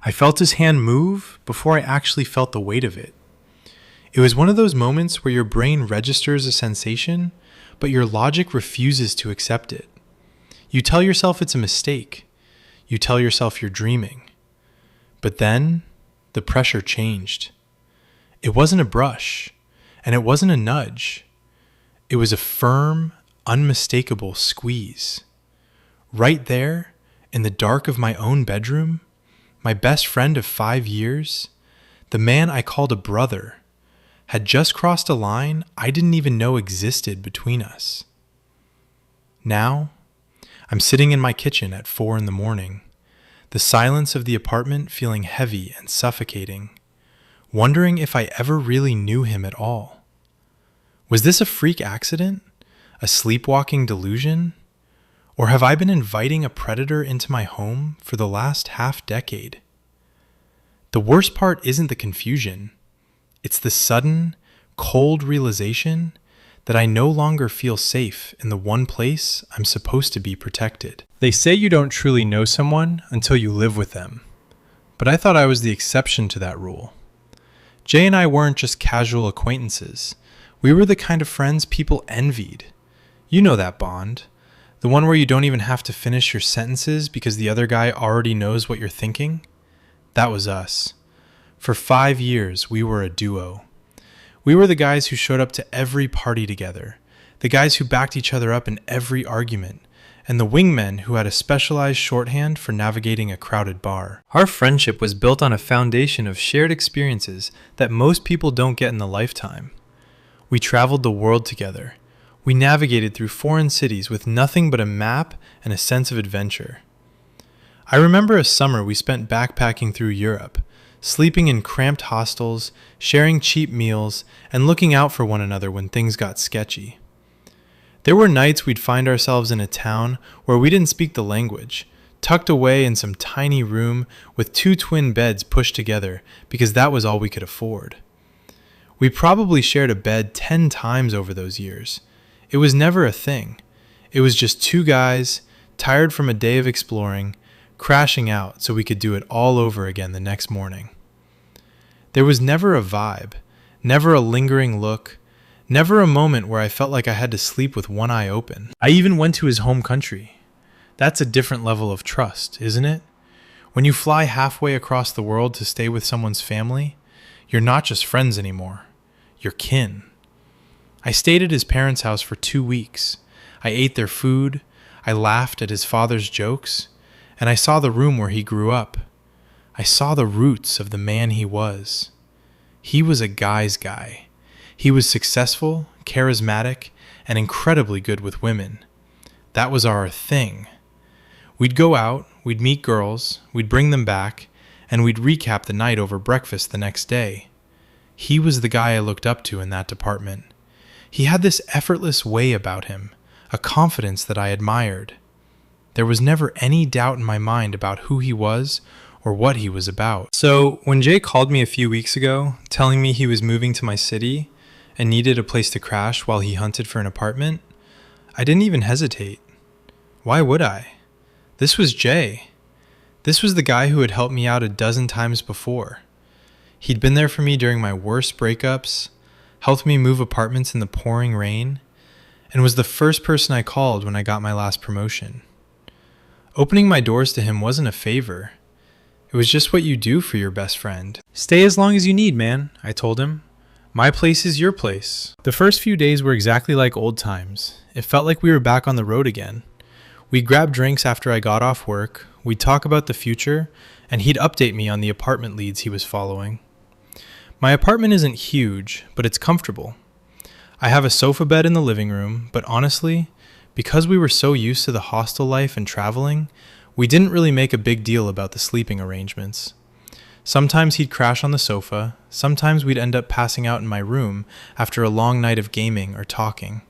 I felt his hand move before I actually felt the weight of it. It was one of those moments where your brain registers a sensation, but your logic refuses to accept it. You tell yourself it's a mistake. You tell yourself you're dreaming. But then, the pressure changed. It wasn't a brush, and it wasn't a nudge. It was a firm, unmistakable squeeze. Right there, in the dark of my own bedroom, my best friend of 5 years, the man I called a brother, had just crossed a line I didn't even know existed between us. Now, I'm sitting in my kitchen at 4 a.m, the silence of the apartment feeling heavy and suffocating, wondering if I ever really knew him at all. Was this a freak accident? A sleepwalking delusion? Or have I been inviting a predator into my home for the last half-decade? The worst part isn't the confusion. It's the sudden, cold realization that I no longer feel safe in the one place I'm supposed to be protected. They say you don't truly know someone until you live with them, but I thought I was the exception to that rule. Jay and I weren't just casual acquaintances. We were the kind of friends people envied. You know that bond, the one where you don't even have to finish your sentences because the other guy already knows what you're thinking. That was us. For 5 years, we were a duo. We were the guys who showed up to every party together, the guys who backed each other up in every argument, and the wingmen who had a specialized shorthand for navigating a crowded bar. Our friendship was built on a foundation of shared experiences that most people don't get in a lifetime. We traveled the world together. We navigated through foreign cities with nothing but a map and a sense of adventure. I remember a summer we spent backpacking through Europe, sleeping in cramped hostels, sharing cheap meals, and looking out for one another when things got sketchy. There were nights we'd find ourselves in a town where we didn't speak the language, tucked away in some tiny room with 2 twin beds pushed together because that was all we could afford. We probably shared a bed 10 times over those years. It was never a thing. It was just 2 guys, tired from a day of exploring, crashing out so we could do it all over again the next morning. There was never a vibe, never a lingering look, never a moment where I felt like I had to sleep with one eye open. I even went to his home country. That's a different level of trust, isn't it? When you fly halfway across the world to stay with someone's family, you're not just friends anymore. You're kin. I stayed at his parents' house for 2 weeks. I ate their food, I laughed at his father's jokes, and I saw the room where he grew up. I saw the roots of the man he was. He was a guy's guy. He was successful, charismatic, and incredibly good with women. That was our thing. We'd go out, we'd meet girls, we'd bring them back, and we'd recap the night over breakfast the next day. He was the guy I looked up to in that department. He had this effortless way about him, a confidence that I admired. There was never any doubt in my mind about who he was or what he was about. So when Jay called me a few weeks ago, telling me he was moving to my city and needed a place to crash while he hunted for an apartment, I didn't even hesitate. Why would I? This was Jay. This was the guy who had helped me out a dozen times before. He'd been there for me during my worst breakups, helped me move apartments in the pouring rain, and was the first person I called when I got my last promotion. Opening my doors to him wasn't a favor. It was just what you do for your best friend. Stay as long as you need, man, I told him. My place is your place. The first few days were exactly like old times. It felt like we were back on the road again. We'd grab drinks after I got off work, we'd talk about the future, and he'd update me on the apartment leads he was following. My apartment isn't huge, but it's comfortable. I have a sofa bed in the living room, but honestly, because we were so used to the hostel life and traveling, we didn't really make a big deal about the sleeping arrangements. Sometimes he'd crash on the sofa, sometimes we'd end up passing out in my room after a long night of gaming or talking.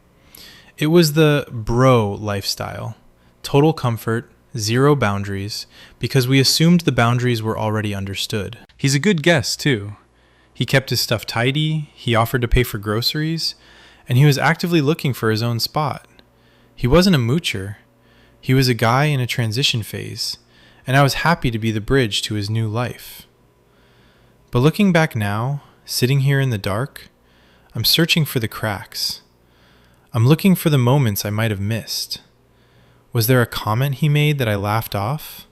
It was the bro lifestyle. Total comfort, zero boundaries, because we assumed the boundaries were already understood. He's a good guest, too. He kept his stuff tidy, he offered to pay for groceries, and he was actively looking for his own spot. He wasn't a moocher. He was a guy in a transition phase, and I was happy to be the bridge to his new life. But looking back now, sitting here in the dark, I'm searching for the cracks. I'm looking for the moments I might have missed. Was there a comment he made that I laughed off?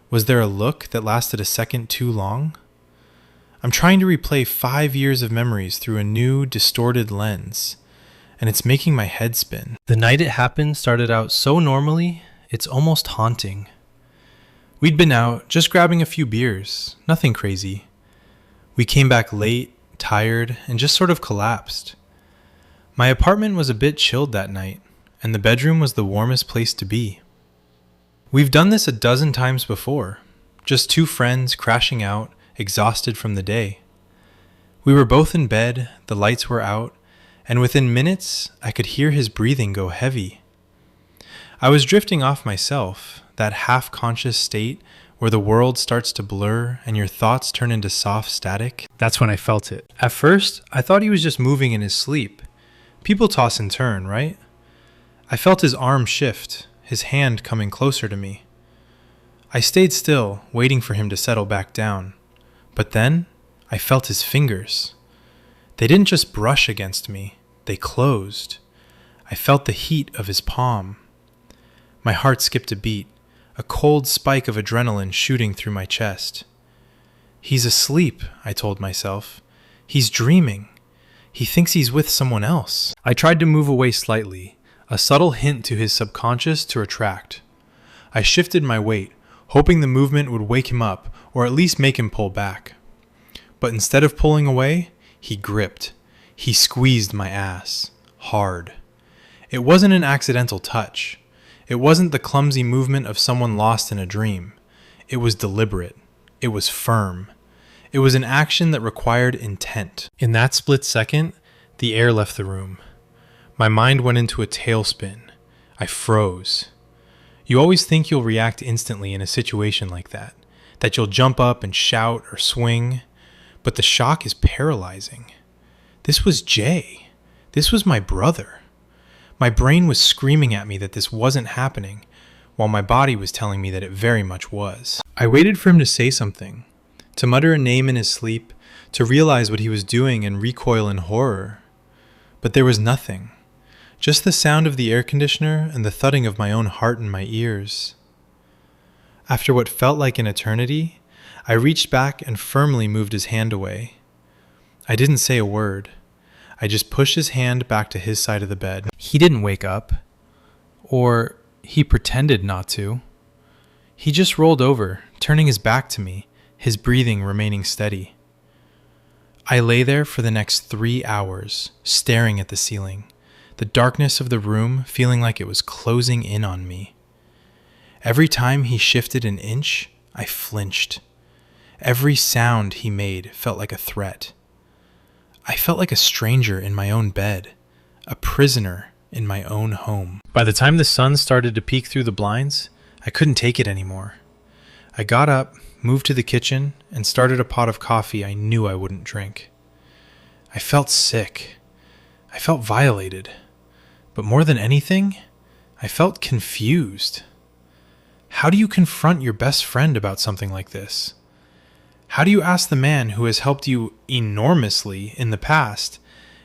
Was there a look that lasted a second too long? I'm trying to replay 5 years of memories through a new, distorted lens, and it's making my head spin. The night it happened started out so normally, it's almost haunting. We'd been out, just grabbing a few beers, nothing crazy. We came back late, tired, and just sort of collapsed. My apartment was a bit chilled that night, and the bedroom was the warmest place to be. We've done this a dozen times before, just two friends crashing out, exhausted from the day. We were both in bed, the lights were out, and within minutes, I could hear his breathing go heavy. I was drifting off myself, that half-conscious state where the world starts to blur and your thoughts turn into soft static. That's when I felt it. At first, I thought he was just moving in his sleep. People toss and turn, right? I felt his arm shift, his hand coming closer to me. I stayed still, waiting for him to settle back down. But then, I felt his fingers. They didn't just brush against me, they closed. I felt the heat of his palm. My heart skipped a beat, a cold spike of adrenaline shooting through my chest. He's asleep, I told myself. He's dreaming. He thinks he's with someone else. I tried to move away slightly, a subtle hint to his subconscious to retract. I shifted my weight, hoping the movement would wake him up or at least make him pull back. But instead of pulling away, he gripped. He squeezed my ass. Hard. It wasn't an accidental touch. It wasn't the clumsy movement of someone lost in a dream. It was deliberate. It was firm. It was an action that required intent. In that split second, the air left the room. My mind went into a tailspin. I froze. You always think you'll react instantly in a situation like that you'll jump up and shout or swing, but the shock is paralyzing. This was Jay. This was my brother. My brain was screaming at me that this wasn't happening, while my body was telling me that it very much was. I waited for him to say something, to mutter a name in his sleep, to realize what he was doing and recoil in horror. But there was nothing. Just the sound of the air conditioner and the thudding of my own heart in my ears. After what felt like an eternity, I reached back and firmly moved his hand away. I didn't say a word. I just pushed his hand back to his side of the bed. He didn't wake up. Or he pretended not to. He just rolled over, turning his back to me, his breathing remaining steady. I lay there for the next 3 hours, staring at the ceiling, the darkness of the room feeling like it was closing in on me. Every time he shifted an inch, I flinched. Every sound he made felt like a threat. I felt like a stranger in my own bed, a prisoner in my own home. By the time the sun started to peek through the blinds, I couldn't take it anymore. I got up, moved to the kitchen, and started a pot of coffee I knew I wouldn't drink. I felt sick. I felt violated. But more than anything, I felt confused. How do you confront your best friend about something like this? How do you ask the man who has helped you enormously in the past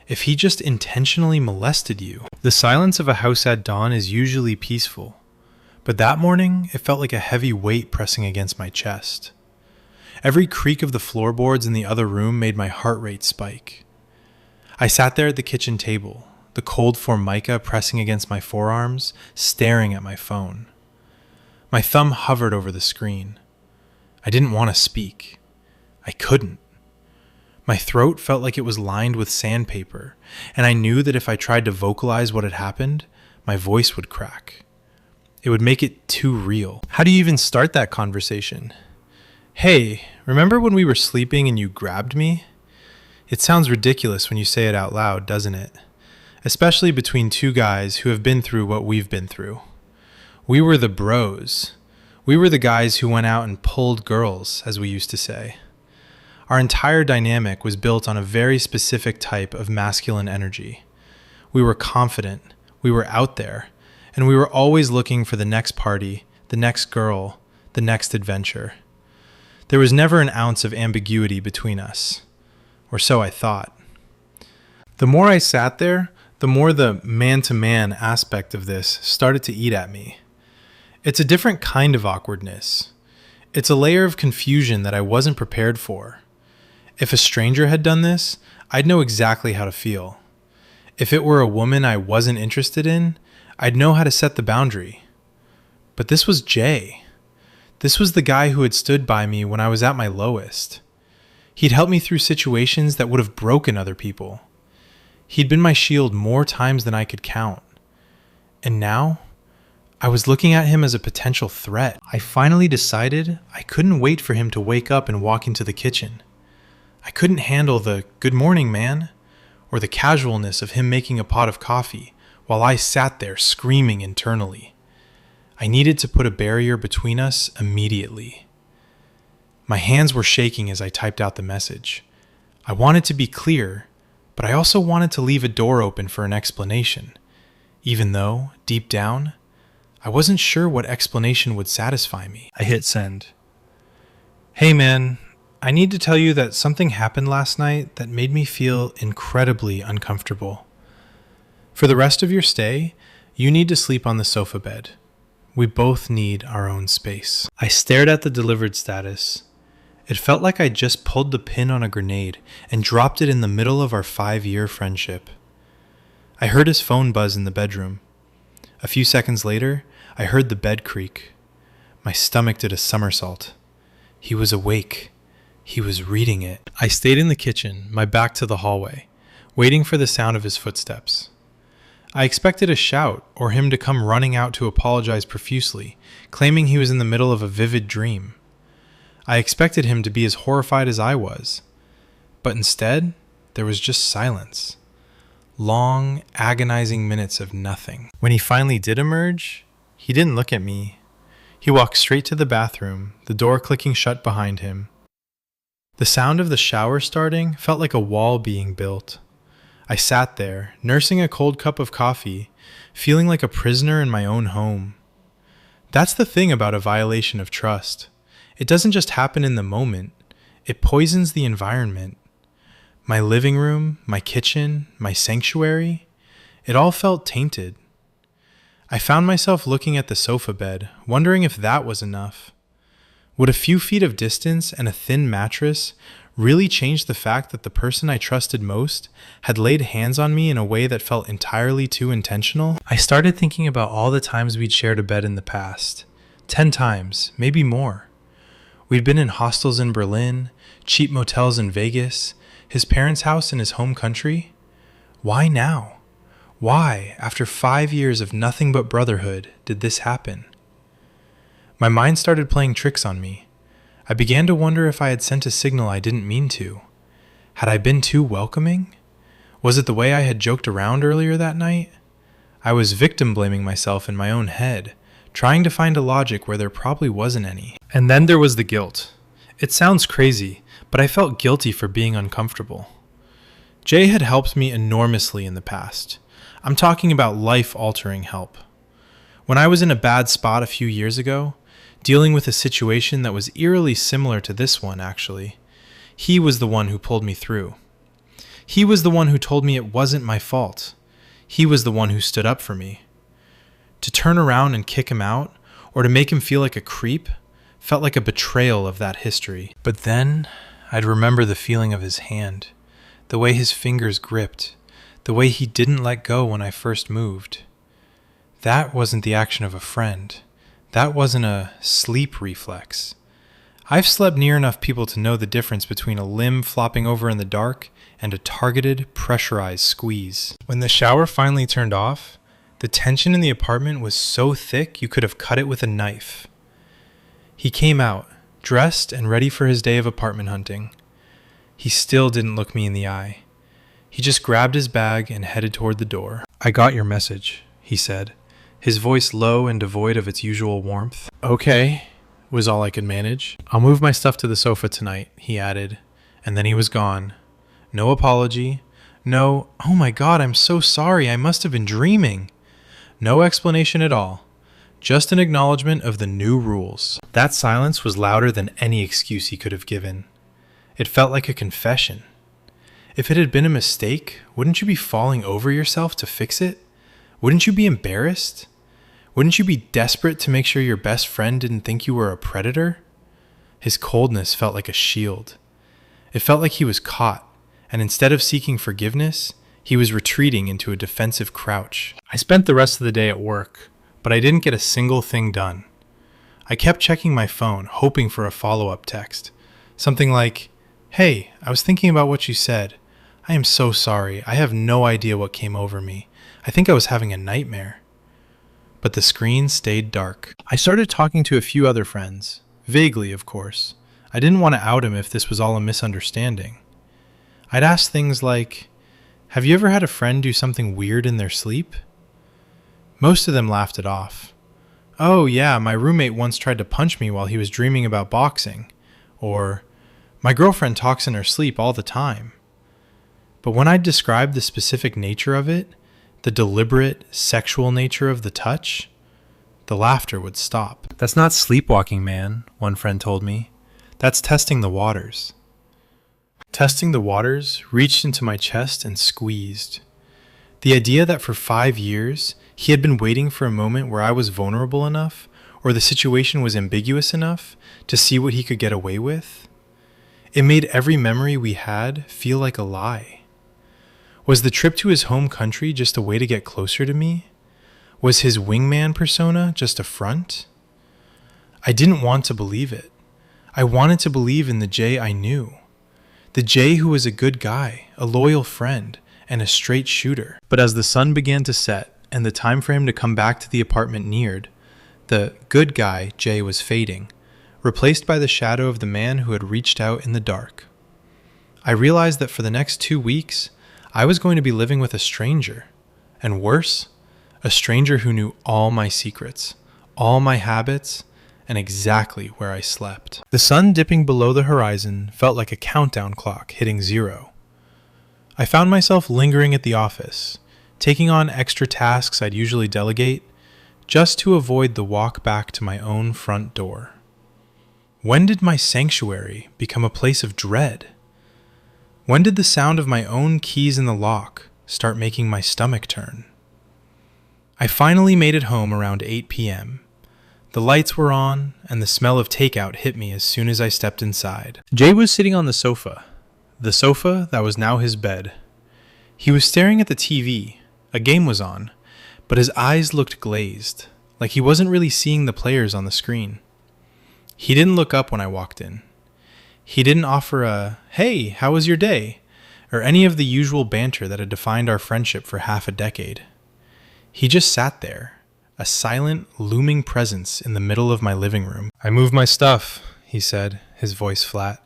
if he just intentionally molested you? The silence of a house at dawn is usually peaceful, but that morning it felt like a heavy weight pressing against my chest. Every creak of the floorboards in the other room made my heart rate spike. I sat there at the kitchen table, the cold formica pressing against my forearms, staring at my phone. My thumb hovered over the screen. I didn't want to speak. I couldn't. My throat felt like it was lined with sandpaper, and I knew that if I tried to vocalize what had happened, my voice would crack. It would make it too real. How do you even start that conversation? Hey, remember when we were sleeping and you grabbed me? It sounds ridiculous when you say it out loud, doesn't it? Especially between two guys who have been through what we've been through. We were the bros. We were the guys who went out and pulled girls, as we used to say. Our entire dynamic was built on a very specific type of masculine energy. We were confident, we were out there, and we were always looking for the next party, the next girl, the next adventure. There was never an ounce of ambiguity between us, or so I thought. The more I sat there, the more the man-to-man aspect of this started to eat at me. It's a different kind of awkwardness. It's a layer of confusion that I wasn't prepared for. If a stranger had done this, I'd know exactly how to feel. If it were a woman I wasn't interested in, I'd know how to set the boundary. But this was Jay. This was the guy who had stood by me when I was at my lowest. He'd helped me through situations that would have broken other people. He'd been my shield more times than I could count. And now, I was looking at him as a potential threat. I finally decided I couldn't wait for him to wake up and walk into the kitchen. I couldn't handle the "good morning, man," or the casualness of him making a pot of coffee while I sat there screaming internally. I needed to put a barrier between us immediately. My hands were shaking as I typed out the message. I wanted to be clear, but I also wanted to leave a door open for an explanation, even though, deep down, I wasn't sure what explanation would satisfy me. I hit send. "Hey man, I need to tell you that something happened last night that made me feel incredibly uncomfortable. For the rest of your stay, you need to sleep on the sofa bed. We both need our own space." I stared at the delivered status. It felt like I just pulled the pin on a grenade and dropped it in the middle of our 5-year friendship. I heard his phone buzz in the bedroom. A few seconds later, I heard the bed creak. My stomach did a somersault. He was awake. He was reading it. I stayed in the kitchen, my back to the hallway, waiting for the sound of his footsteps. I expected a shout or him to come running out to apologize profusely, claiming he was in the middle of a vivid dream. I expected him to be as horrified as I was. But instead, there was just silence. Long, agonizing minutes of nothing. When he finally did emerge, he didn't look at me. He walked straight to the bathroom, the door clicking shut behind him. The sound of the shower starting felt like a wall being built. I sat there, nursing a cold cup of coffee, feeling like a prisoner in my own home. That's the thing about a violation of trust. It doesn't just happen in the moment. It poisons the environment. My living room, my kitchen, my sanctuary, it all felt tainted. I found myself looking at the sofa bed, wondering if that was enough. Would a few feet of distance and a thin mattress really change the fact that the person I trusted most had laid hands on me in a way that felt entirely too intentional? I started thinking about all the times we'd shared a bed in the past. 10 times, maybe more. We'd been in hostels in Berlin, cheap motels in Vegas, his parents' house in his home country. Why now? Why, after 5 years of nothing but brotherhood, did this happen? My mind started playing tricks on me. I began to wonder if I had sent a signal I didn't mean to. Had I been too welcoming? Was it the way I had joked around earlier that night? I was victim blaming myself in my own head, trying to find a logic where there probably wasn't any. And then there was the guilt. It sounds crazy, but I felt guilty for being uncomfortable. Jay had helped me enormously in the past. I'm talking about life-altering help. When I was in a bad spot a few years ago, dealing with a situation that was eerily similar to this one, actually, he was the one who pulled me through. He was the one who told me it wasn't my fault. He was the one who stood up for me. To turn around and kick him out, or to make him feel like a creep, felt like a betrayal of that history. But then, I'd remember the feeling of his hand, the way his fingers gripped, the way he didn't let go when I first moved. That wasn't the action of a friend. That wasn't a sleep reflex. I've slept near enough people to know the difference between a limb flopping over in the dark and a targeted, pressurized squeeze. When the shower finally turned off, the tension in the apartment was so thick you could have cut it with a knife. He came out, dressed and ready for his day of apartment hunting. He still didn't look me in the eye. He just grabbed his bag and headed toward the door. "I got your message," he said, his voice low and devoid of its usual warmth. "Okay," was all I could manage. "I'll move my stuff to the sofa tonight," he added, and then he was gone. No apology. No, "Oh my God, I'm so sorry, I must have been dreaming." No explanation at all. just an acknowledgement of the new rules. That silence was louder than any excuse he could have given. It felt like a confession. If it had been a mistake, wouldn't you be falling over yourself to fix it? Wouldn't you be embarrassed? Wouldn't you be desperate to make sure your best friend didn't think you were a predator? His coldness felt like a shield. It felt like he was caught, and instead of seeking forgiveness, he was retreating into a defensive crouch. I spent the rest of the day at work, but I didn't get a single thing done. I kept checking my phone, hoping for a follow-up text. Something like, "Hey, I was thinking about what you said. I am so sorry. I have no idea what came over me. I think I was having a nightmare." But the screen stayed dark. I started talking to a few other friends. Vaguely, of course. I didn't want to out him if this was all a misunderstanding. I'd ask things like, "Have you ever had a friend do something weird in their sleep?" Most of them laughed it off. "Oh yeah, my roommate once tried to punch me while he was dreaming about boxing." Or, "My girlfriend talks in her sleep all the time." But when I'd describe the specific nature of it, the deliberate, sexual nature of the touch, the laughter would stop. "That's not sleepwalking, man," one friend told me. "That's testing the waters." Testing the waters reached into my chest and squeezed. The idea that for 5 years, he had been waiting for a moment where I was vulnerable enough, or the situation was ambiguous enough, to see what he could get away with. It made every memory we had feel like a lie. Was the trip to his home country just a way to get closer to me? Was his wingman persona just a front? I didn't want to believe it. I wanted to believe in the Jay I knew. The Jay who was a good guy, a loyal friend, and a straight shooter. But as the sun began to set and the time frame to come back to the apartment neared, the good guy Jay was fading, replaced by the shadow of the man who had reached out in the dark. I realized that for the next 2 weeks, I was going to be living with a stranger, and worse, a stranger who knew all my secrets, all my habits, and exactly where I slept. The sun dipping below the horizon felt like a countdown clock hitting 0. I found myself lingering at the office, taking on extra tasks I'd usually delegate, just to avoid the walk back to my own front door. When did my sanctuary become a place of dread? When did the sound of my own keys in the lock start making my stomach turn? I finally made it home around 8 p.m. The lights were on, and the smell of takeout hit me as soon as I stepped inside. Jay was sitting on the sofa that was now his bed. He was staring at the TV. A game was on, but his eyes looked glazed, like he wasn't really seeing the players on the screen. He didn't look up when I walked in. He didn't offer a, "Hey, how was your day?" or any of the usual banter that had defined our friendship for half a decade. He just sat there, a silent, looming presence in the middle of my living room. "I moved my stuff," he said, his voice flat.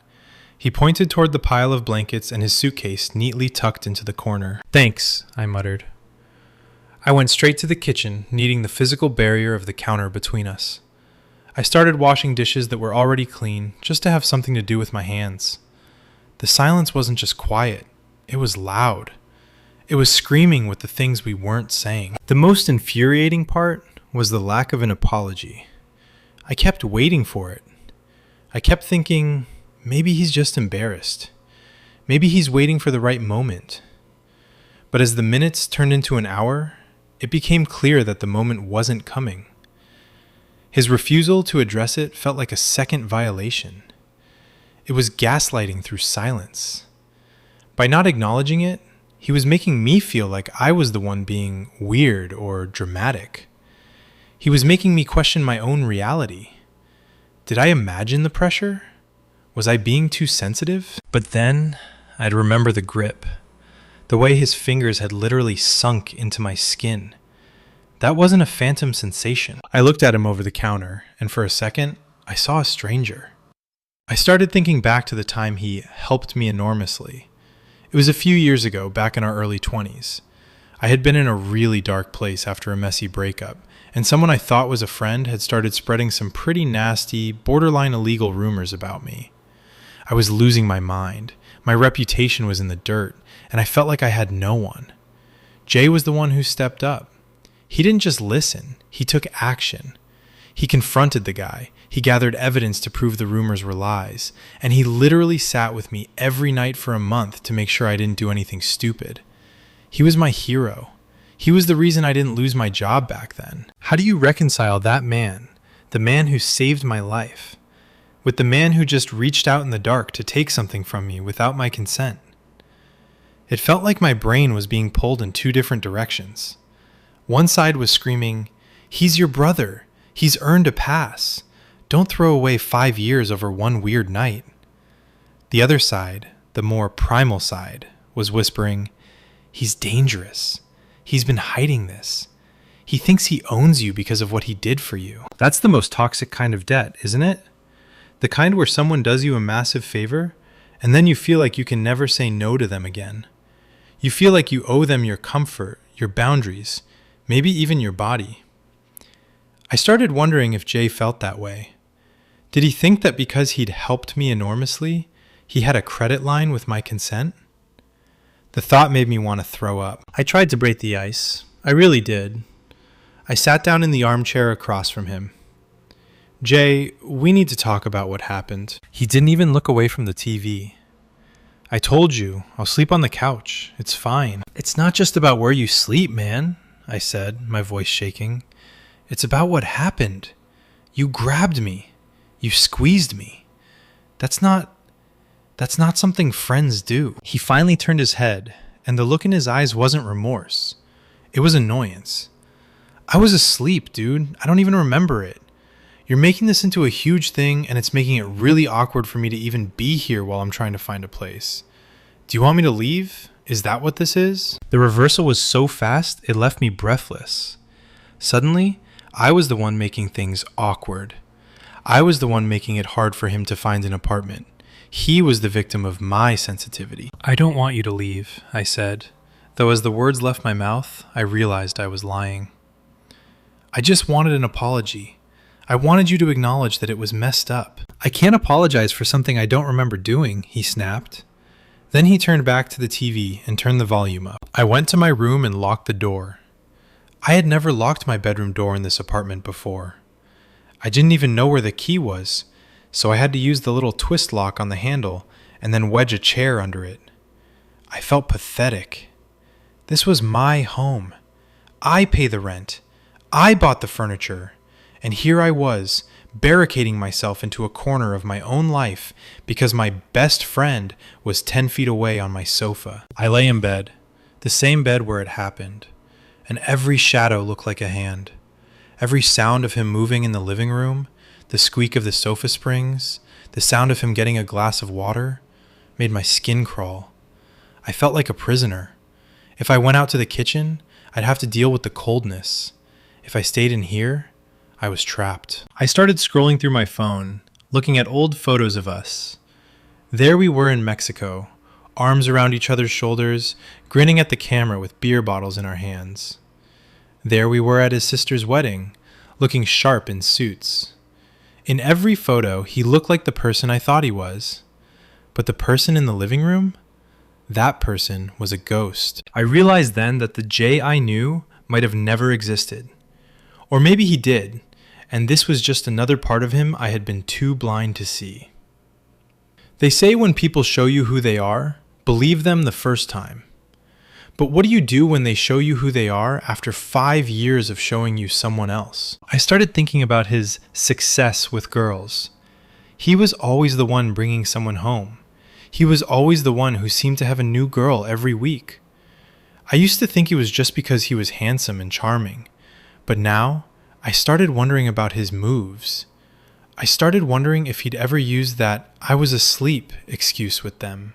He pointed toward the pile of blankets and his suitcase neatly tucked into the corner. "Thanks," I muttered. I went straight to the kitchen, needing the physical barrier of the counter between us. I started washing dishes that were already clean, just to have something to do with my hands. The silence wasn't just quiet, it was loud. It was screaming with the things we weren't saying. The most infuriating part was the lack of an apology. I kept waiting for it. I kept thinking, maybe he's just embarrassed. Maybe he's waiting for the right moment. But as the minutes turned into an hour, it became clear that the moment wasn't coming. His refusal to address it felt like a second violation. It was gaslighting through silence. By not acknowledging it, he was making me feel like I was the one being weird or dramatic. He was making me question my own reality. Did I imagine the pressure? Was I being too sensitive? But then, I'd remember the grip. The way his fingers had literally sunk into my skin. That wasn't a phantom sensation. I looked at him over the counter, and for a second, I saw a stranger. I started thinking back to the time he helped me enormously. It was a few years ago, back in our early 20s. I had been in a really dark place after a messy breakup, and someone I thought was a friend had started spreading some pretty nasty, borderline illegal rumors about me. I was losing my mind. My reputation was in the dirt, and I felt like I had no one. Jay was the one who stepped up. He didn't just listen, he took action. He confronted the guy. He gathered evidence to prove the rumors were lies. And he literally sat with me every night for a month to make sure I didn't do anything stupid. He was my hero. He was the reason I didn't lose my job back then. How do you reconcile that man, the man who saved my life, with the man who just reached out in the dark to take something from me without my consent? It felt like my brain was being pulled in two different directions. One side was screaming, "He's your brother. He's earned a pass. Don't throw away 5 years over one weird night." The other side, the more primal side, was whispering, "He's dangerous. He's been hiding this. He thinks he owns you because of what he did for you." That's the most toxic kind of debt, isn't it? The kind where someone does you a massive favor, and then you feel like you can never say no to them again. You feel like you owe them your comfort, your boundaries, maybe even your body. I started wondering if Jay felt that way. Did he think that because he'd helped me enormously, he had a credit line with my consent? The thought made me want to throw up. I tried to break the ice. I really did. I sat down in the armchair across from him. "Jay, we need to talk about what happened." He didn't even look away from the TV. "I told you, I'll sleep on the couch. It's fine." "It's not just about where you sleep, man," I said, my voice shaking. "It's about what happened. You grabbed me. You squeezed me. That's not something friends do." He finally turned his head, and the look in his eyes wasn't remorse. It was annoyance. "I was asleep, dude. I don't even remember it. You're making this into a huge thing, and it's making it really awkward for me to even be here while I'm trying to find a place. Do you want me to leave? Is that what this is?" The reversal was so fast, it left me breathless. Suddenly, I was the one making things awkward. I was the one making it hard for him to find an apartment. He was the victim of my sensitivity. "I don't want you to leave," I said, though as the words left my mouth, I realized I was lying. "I just wanted an apology. I wanted you to acknowledge that it was messed up." "I can't apologize for something I don't remember doing," he snapped. Then he turned back to the TV and turned the volume up. I went to my room and locked the door. I had never locked my bedroom door in this apartment before. I didn't even know where the key was, so I had to use the little twist lock on the handle and then wedge a chair under it. I felt pathetic. This was my home. I pay the rent. I bought the furniture. And here I was, barricading myself into a corner of my own life because my best friend was 10 feet away on my sofa. I lay in bed, the same bed where it happened, and every shadow looked like a hand. Every sound of him moving in the living room, the squeak of the sofa springs, the sound of him getting a glass of water, made my skin crawl. I felt like a prisoner. If I went out to the kitchen, I'd have to deal with the coldness. If I stayed in here, I was trapped. I started scrolling through my phone, looking at old photos of us. There we were in Mexico, arms around each other's shoulders, grinning at the camera with beer bottles in our hands. There we were at his sister's wedding, looking sharp in suits. In every photo, he looked like the person I thought he was. But the person in the living room? That person was a ghost. I realized then that the Jay I knew might have never existed. Or maybe he did, and this was just another part of him I had been too blind to see. They say when people show you who they are, believe them the first time. But what do you do when they show you who they are after 5 years of showing you someone else? I started thinking about his success with girls. He was always the one bringing someone home. He was always the one who seemed to have a new girl every week. I used to think it was just because he was handsome and charming. But now, I started wondering about his moves. I started wondering if he'd ever used that "I was asleep" excuse with them.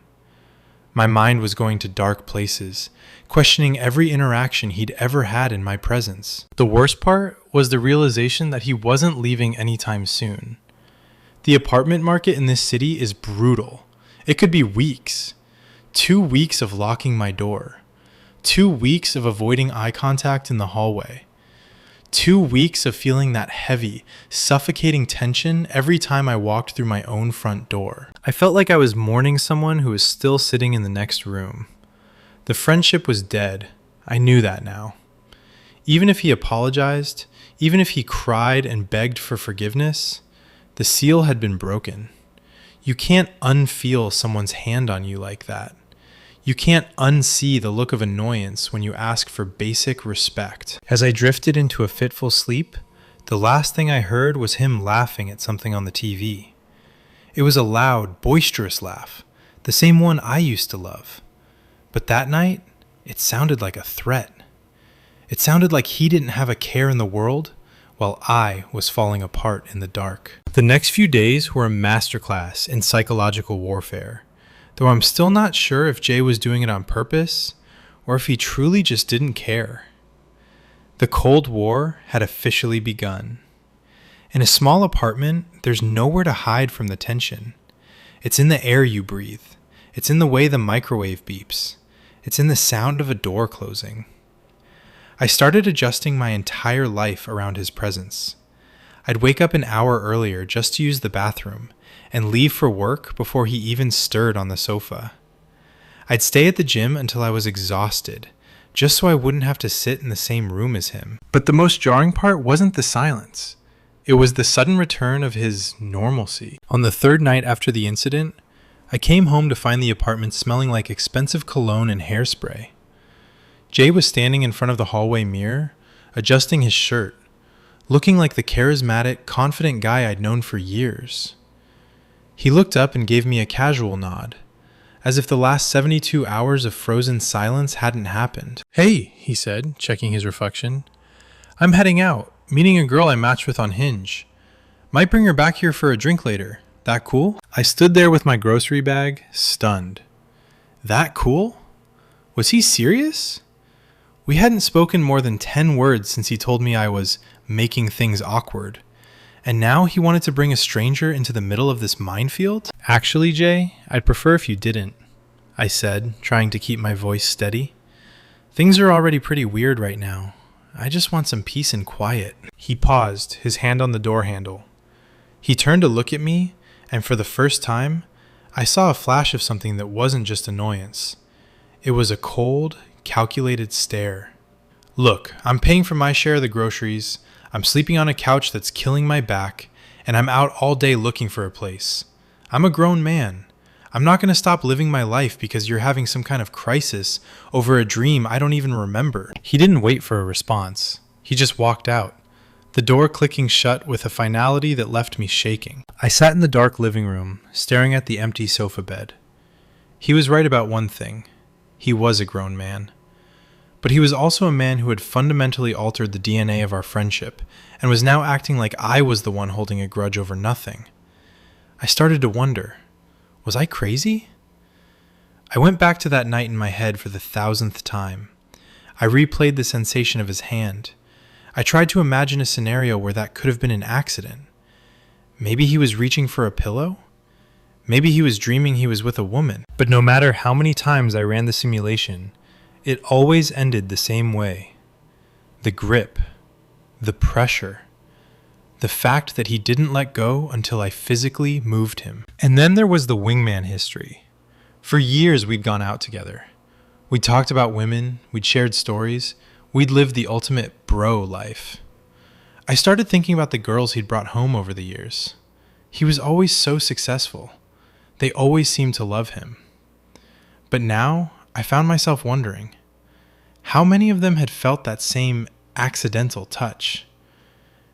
My mind was going to dark places, questioning every interaction he'd ever had in my presence. The worst part was the realization that he wasn't leaving anytime soon. The apartment market in this city is brutal. It could be weeks. 2 weeks of locking my door. 2 weeks of avoiding eye contact in the hallway. 2 weeks of feeling that heavy, suffocating tension every time I walked through my own front door. I felt like I was mourning someone who was still sitting in the next room. The friendship was dead. I knew that now. Even if he apologized, even if he cried and begged for forgiveness, the seal had been broken. You can't unfeel someone's hand on you like that. You can't unsee the look of annoyance when you ask for basic respect. As I drifted into a fitful sleep, the last thing I heard was him laughing at something on the TV. It was a loud, boisterous laugh, the same one I used to love. But that night, it sounded like a threat. It sounded like he didn't have a care in the world, while I was falling apart in the dark. The next few days were a masterclass in psychological warfare, though I'm still not sure if Jay was doing it on purpose or if he truly just didn't care. The Cold War had officially begun. In a small apartment, there's nowhere to hide from the tension. It's in the air you breathe. It's in the way the microwave beeps. It's in the sound of a door closing. I started adjusting my entire life around his presence. I'd wake up an hour earlier just to use the bathroom and leave for work before he even stirred on the sofa. I'd stay at the gym until I was exhausted, just so I wouldn't have to sit in the same room as him. But the most jarring part wasn't the silence. It was the sudden return of his normalcy. On the third night after the incident, I came home to find the apartment smelling like expensive cologne and hairspray. Jay was standing in front of the hallway mirror, adjusting his shirt, looking like the charismatic, confident guy I'd known for years. He looked up and gave me a casual nod, as if the last 72 hours of frozen silence hadn't happened. "Hey," he said, checking his reflection. "I'm heading out, meeting a girl I matched with on Hinge. Might bring her back here for a drink later. That cool?" I stood there with my grocery bag, stunned. That cool? Was he serious? We hadn't spoken more than 10 words since he told me I was making things awkward. And now he wanted to bring a stranger into the middle of this minefield? "Actually, Jay, I'd prefer if you didn't," I said, trying to keep my voice steady. "Things are already pretty weird right now. I just want some peace and quiet." He paused, his hand on the door handle. He turned to look at me, and for the first time, I saw a flash of something that wasn't just annoyance. It was a cold, calculated stare. "Look, I'm paying for my share of the groceries, I'm sleeping on a couch that's killing my back, and I'm out all day looking for a place. I'm a grown man. I'm not going to stop living my life because you're having some kind of crisis over a dream I don't even remember." He didn't wait for a response. He just walked out, the door clicking shut with a finality that left me shaking. I sat in the dark living room, staring at the empty sofa bed. He was right about one thing. He was a grown man. But he was also a man who had fundamentally altered the DNA of our friendship and was now acting like I was the one holding a grudge over nothing. I started to wonder, was I crazy? I went back to that night in my head for the 1,000th time. I replayed the sensation of his hand. I tried to imagine a scenario where that could have been an accident. Maybe he was reaching for a pillow? Maybe he was dreaming he was with a woman. But no matter how many times I ran the simulation, it always ended the same way. The grip, the pressure, the fact that he didn't let go until I physically moved him. And then there was the wingman history. For years we'd gone out together. We'd talked about women, we'd shared stories, we'd lived the ultimate bro life. I started thinking about the girls he'd brought home over the years. He was always so successful. They always seemed to love him. But now I found myself wondering, how many of them had felt that same accidental touch?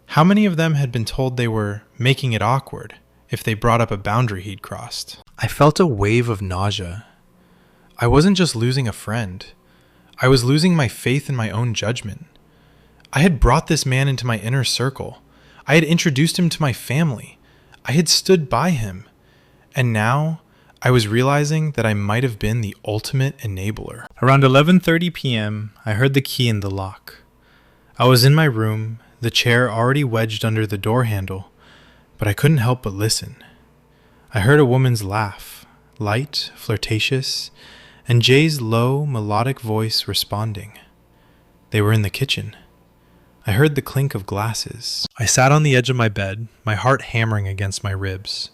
How many of them had been told they were making it awkward if they brought up a boundary he'd crossed? I felt a wave of nausea. I wasn't just losing a friend. I was losing my faith in my own judgment. I had brought this man into my inner circle. I had introduced him to my family. I had stood by him. And now I was realizing that I might have been the ultimate enabler. Around 11:30 p.m., I heard the key in the lock. I was in my room, the chair already wedged under the door handle, but I couldn't help but listen. I heard a woman's laugh, light, flirtatious, and Jay's low, melodic voice responding. They were in the kitchen. I heard the clink of glasses. I sat on the edge of my bed, my heart hammering against my ribs.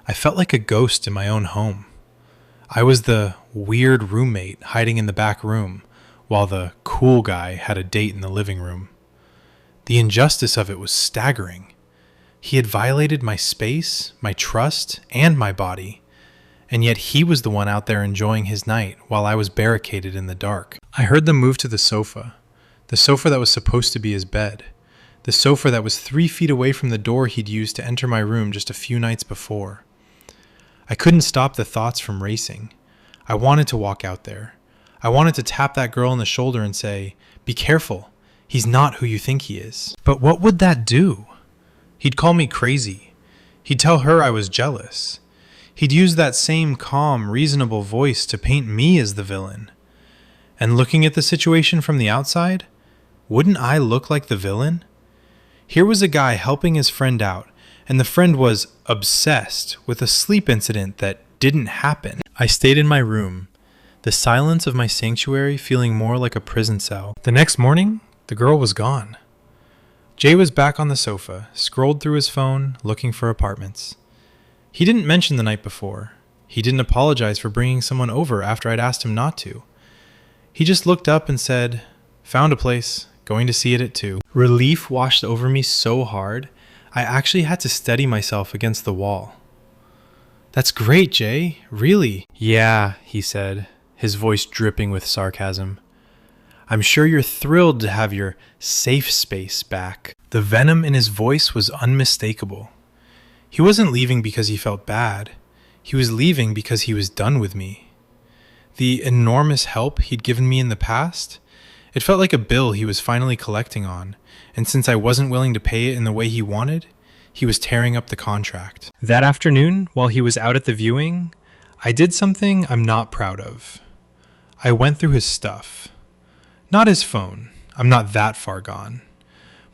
I felt like a ghost in my own home. I was the weird roommate hiding in the back room, while the cool guy had a date in the living room. The injustice of it was staggering. He had violated my space, my trust, and my body, and yet he was the one out there enjoying his night while I was barricaded in the dark. I heard them move to the sofa that was supposed to be his bed, the sofa that was 3 feet away from the door he'd used to enter my room just a few nights before. I couldn't stop the thoughts from racing. I wanted to walk out there. I wanted to tap that girl on the shoulder and say, "Be careful, he's not who you think he is." But what would that do? He'd call me crazy. He'd tell her I was jealous. He'd use that same calm, reasonable voice to paint me as the villain. And looking at the situation from the outside, wouldn't I look like the villain? Here was a guy helping his friend out, and the friend was obsessed with a sleep incident that didn't happen. I stayed in my room, the silence of my sanctuary feeling more like a prison cell. The next morning, the girl was gone. Jay was back on the sofa, scrolled through his phone, looking for apartments. He didn't mention the night before. He didn't apologize for bringing someone over after I'd asked him not to. He just looked up and said, "Found a place, going to see it at 2. Relief washed over me so hard, I actually had to steady myself against the wall. "That's great, Jay. Really?" "Yeah," he said, his voice dripping with sarcasm. "I'm sure you're thrilled to have your safe space back." The venom in his voice was unmistakable. He wasn't leaving because he felt bad. He was leaving because he was done with me. The enormous help he'd given me in the past, it felt like a bill he was finally collecting on, and since I wasn't willing to pay it in the way he wanted, he was tearing up the contract. That afternoon, while he was out at the viewing, I did something I'm not proud of. I went through his stuff. Not his phone, I'm not that far gone,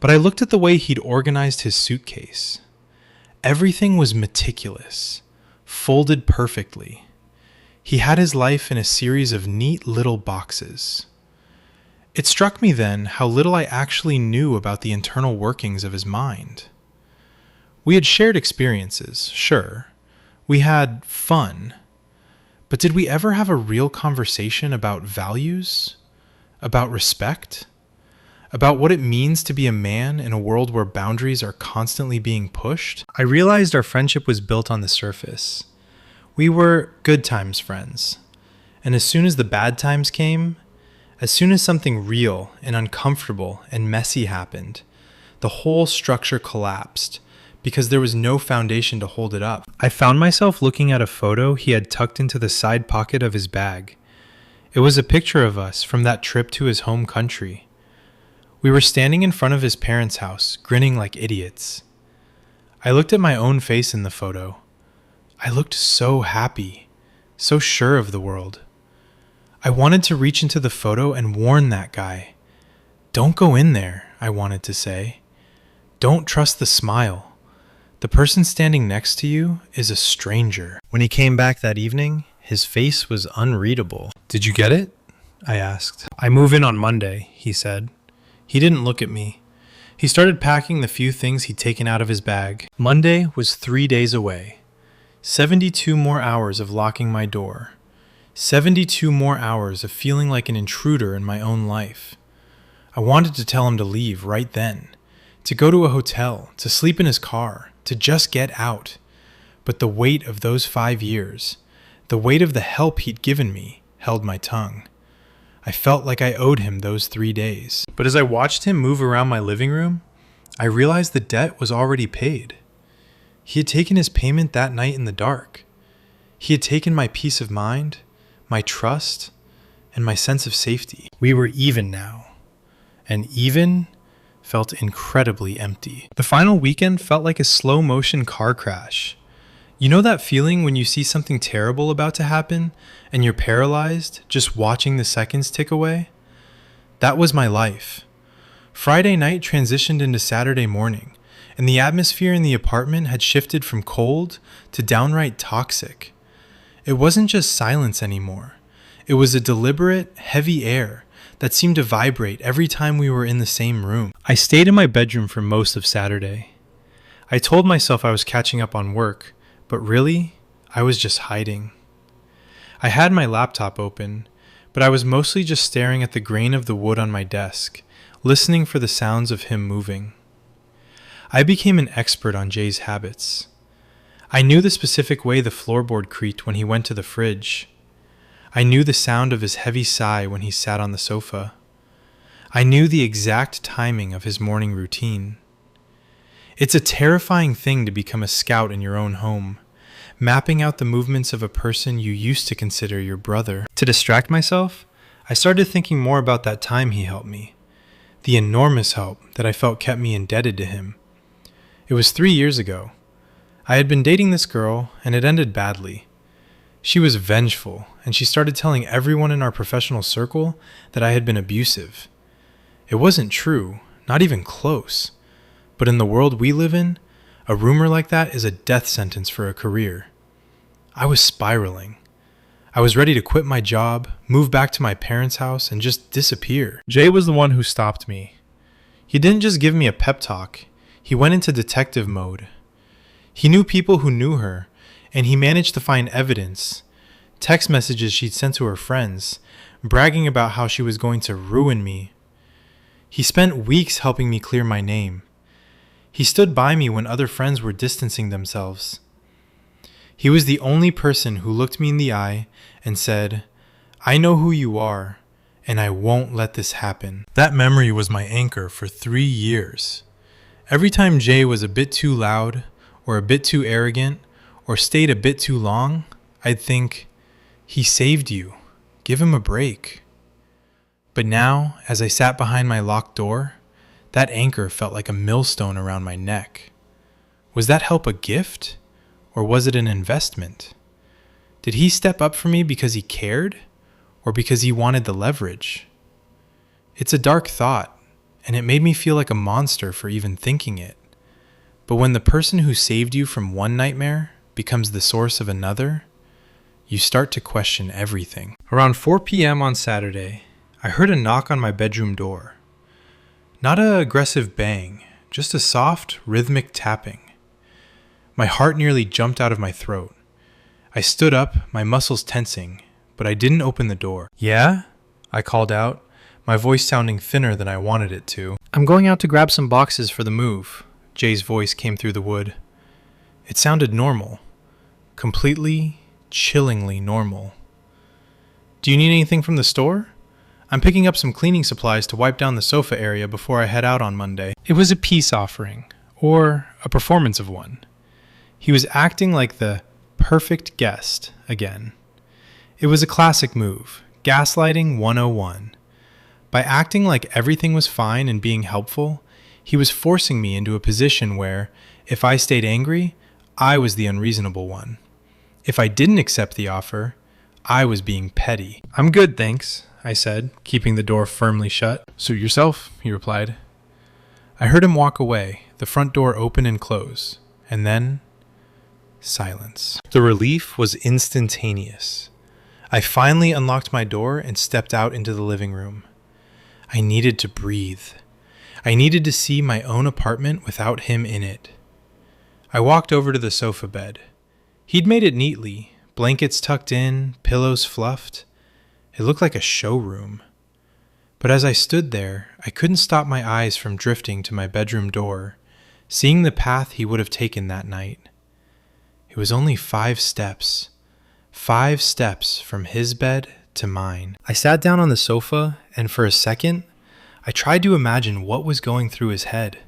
but I looked at the way he'd organized his suitcase. Everything was meticulous, folded perfectly. He had his life in a series of neat little boxes. It struck me then how little I actually knew about the internal workings of his mind. We had shared experiences, sure. We had fun. But did we ever have a real conversation about values? About respect? About what it means to be a man in a world where boundaries are constantly being pushed? I realized our friendship was built on the surface. We were good times friends. And as soon as the bad times came, as soon as something real and uncomfortable and messy happened, the whole structure collapsed because there was no foundation to hold it up. I found myself looking at a photo he had tucked into the side pocket of his bag. It was a picture of us from that trip to his home country. We were standing in front of his parents' house, grinning like idiots. I looked at my own face in the photo. I looked so happy, so sure of the world. I wanted to reach into the photo and warn that guy. Don't go in there, I wanted to say. Don't trust the smile. The person standing next to you is a stranger. When he came back that evening, his face was unreadable. "Did you get it?" I asked. "I move in on Monday," he said. He didn't look at me. He started packing the few things he'd taken out of his bag. Monday was 3 days away. 72 more hours of locking my door. 72 more hours of feeling like an intruder in my own life. I wanted to tell him to leave right then, to go to a hotel, to sleep in his car, to just get out. But the weight of those 5 years, the weight of the help he'd given me, held my tongue. I felt like I owed him those 3 days. But as I watched him move around my living room, I realized the debt was already paid. He had taken his payment that night in the dark. He had taken my peace of mind, my trust, and my sense of safety. We were even now. And even felt incredibly empty. The final weekend felt like a slow-motion car crash. You know that feeling when you see something terrible about to happen and you're paralyzed just watching the seconds tick away? That was my life. Friday night transitioned into Saturday morning, and the atmosphere in the apartment had shifted from cold to downright toxic. It wasn't just silence anymore. It was a deliberate, heavy air that seemed to vibrate every time we were in the same room. I stayed in my bedroom for most of Saturday. I told myself I was catching up on work, but really, I was just hiding. I had my laptop open, but I was mostly just staring at the grain of the wood on my desk, listening for the sounds of him moving. I became an expert on Jay's habits. I knew the specific way the floorboard creaked when he went to the fridge. I knew the sound of his heavy sigh when he sat on the sofa. I knew the exact timing of his morning routine. It's a terrifying thing to become a scout in your own home, mapping out the movements of a person you used to consider your brother. To distract myself, I started thinking more about that time he helped me, the enormous help that I felt kept me indebted to him. It was 3 years ago. I had been dating this girl, and it ended badly. She was vengeful, and she started telling everyone in our professional circle that I had been abusive. It wasn't true, not even close. But in the world we live in, a rumor like that is a death sentence for a career. I was spiraling. I was ready to quit my job, move back to my parents' house, and just disappear. Jay was the one who stopped me. He didn't just give me a pep talk. He went into detective mode. He knew people who knew her, and he managed to find evidence, text messages she'd sent to her friends, bragging about how she was going to ruin me. He spent weeks helping me clear my name. He stood by me when other friends were distancing themselves. He was the only person who looked me in the eye and said, "I know who you are, and I won't let this happen." That memory was my anchor for 3 years. Every time Jay was a bit too loud, or a bit too arrogant, or stayed a bit too long, I'd think, he saved you. Give him a break. But now, as I sat behind my locked door, that anchor felt like a millstone around my neck. Was that help a gift, or was it an investment? Did he step up for me because he cared, or because he wanted the leverage? It's a dark thought, and it made me feel like a monster for even thinking it. But when the person who saved you from one nightmare becomes the source of another, you start to question everything. Around 4 p.m. on Saturday, I heard a knock on my bedroom door. Not an aggressive bang, just a soft, rhythmic tapping. My heart nearly jumped out of my throat. I stood up, my muscles tensing, but I didn't open the door. "Yeah?" I called out, my voice sounding thinner than I wanted it to. "I'm going out to grab some boxes for the move." Jay's voice came through the wood. It sounded normal. Completely, chillingly normal. "Do you need anything from the store? I'm picking up some cleaning supplies to wipe down the sofa area before I head out on Monday." It was a peace offering, or a performance of one. He was acting like the perfect guest again. It was a classic move, gaslighting 101. By acting like everything was fine and being helpful, he was forcing me into a position where, if I stayed angry, I was the unreasonable one. If I didn't accept the offer, I was being petty. "I'm good, thanks," I said, keeping the door firmly shut. "Suit yourself," he replied. I heard him walk away, the front door open and close, and then silence. The relief was instantaneous. I finally unlocked my door and stepped out into the living room. I needed to breathe. I needed to see my own apartment without him in it. I walked over to the sofa bed. He'd made it neatly, blankets tucked in, pillows fluffed. It looked like a showroom. But as I stood there, I couldn't stop my eyes from drifting to my bedroom door, seeing the path he would have taken that night. It was only 5 steps. 5 steps from his bed to mine. I sat down on the sofa, and for a second, I tried to imagine what was going through his head.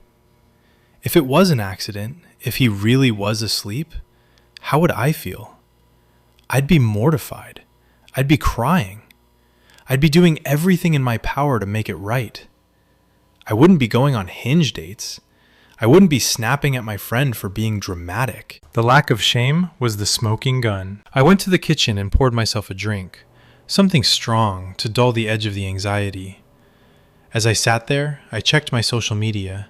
If it was an accident, if he really was asleep, how would I feel? I'd be mortified. I'd be crying. I'd be doing everything in my power to make it right. I wouldn't be going on Hinge dates. I wouldn't be snapping at my friend for being dramatic. The lack of shame was the smoking gun. I went to the kitchen and poured myself a drink, something strong to dull the edge of the anxiety. As I sat there, I checked my social media.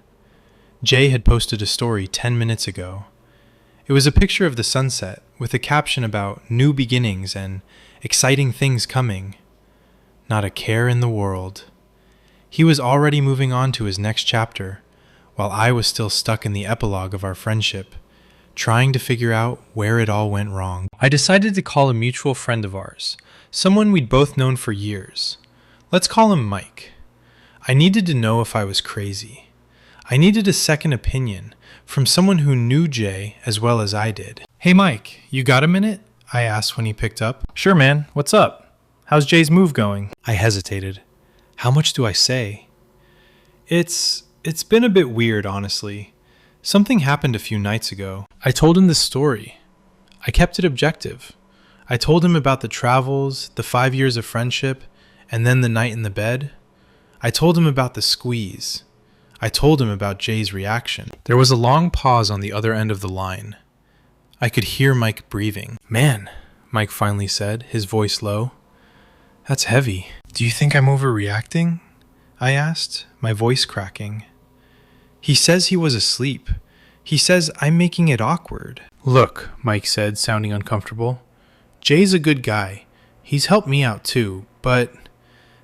Jay had posted a story 10 minutes ago. It was a picture of the sunset with a caption about new beginnings and exciting things coming. Not a care in the world. He was already moving on to his next chapter, while I was still stuck in the epilogue of our friendship, trying to figure out where it all went wrong. I decided to call a mutual friend of ours, Someone we'd both known for years. Let's call him Mike. I needed to know if I was crazy. I needed a second opinion from someone who knew Jay as well as I did. "Hey Mike, you got a minute?" I asked when he picked up. "Sure, man. What's up? How's Jay's move going?" I hesitated. How much do I say? It's been a bit weird, honestly. Something happened a few nights ago. I told him this story. I kept it objective. I told him about the travels, the 5 years of friendship, and then the night in the bed. I told him about the squeeze. I told him about Jay's reaction. There was a long pause on the other end of the line. I could hear Mike breathing. "Man," Mike finally said, his voice low. "That's heavy." "Do you think I'm overreacting?" I asked, my voice cracking. He says he was asleep. He says I'm making it awkward. "Look," Mike said, sounding uncomfortable. "Jay's a good guy. He's helped me out too, but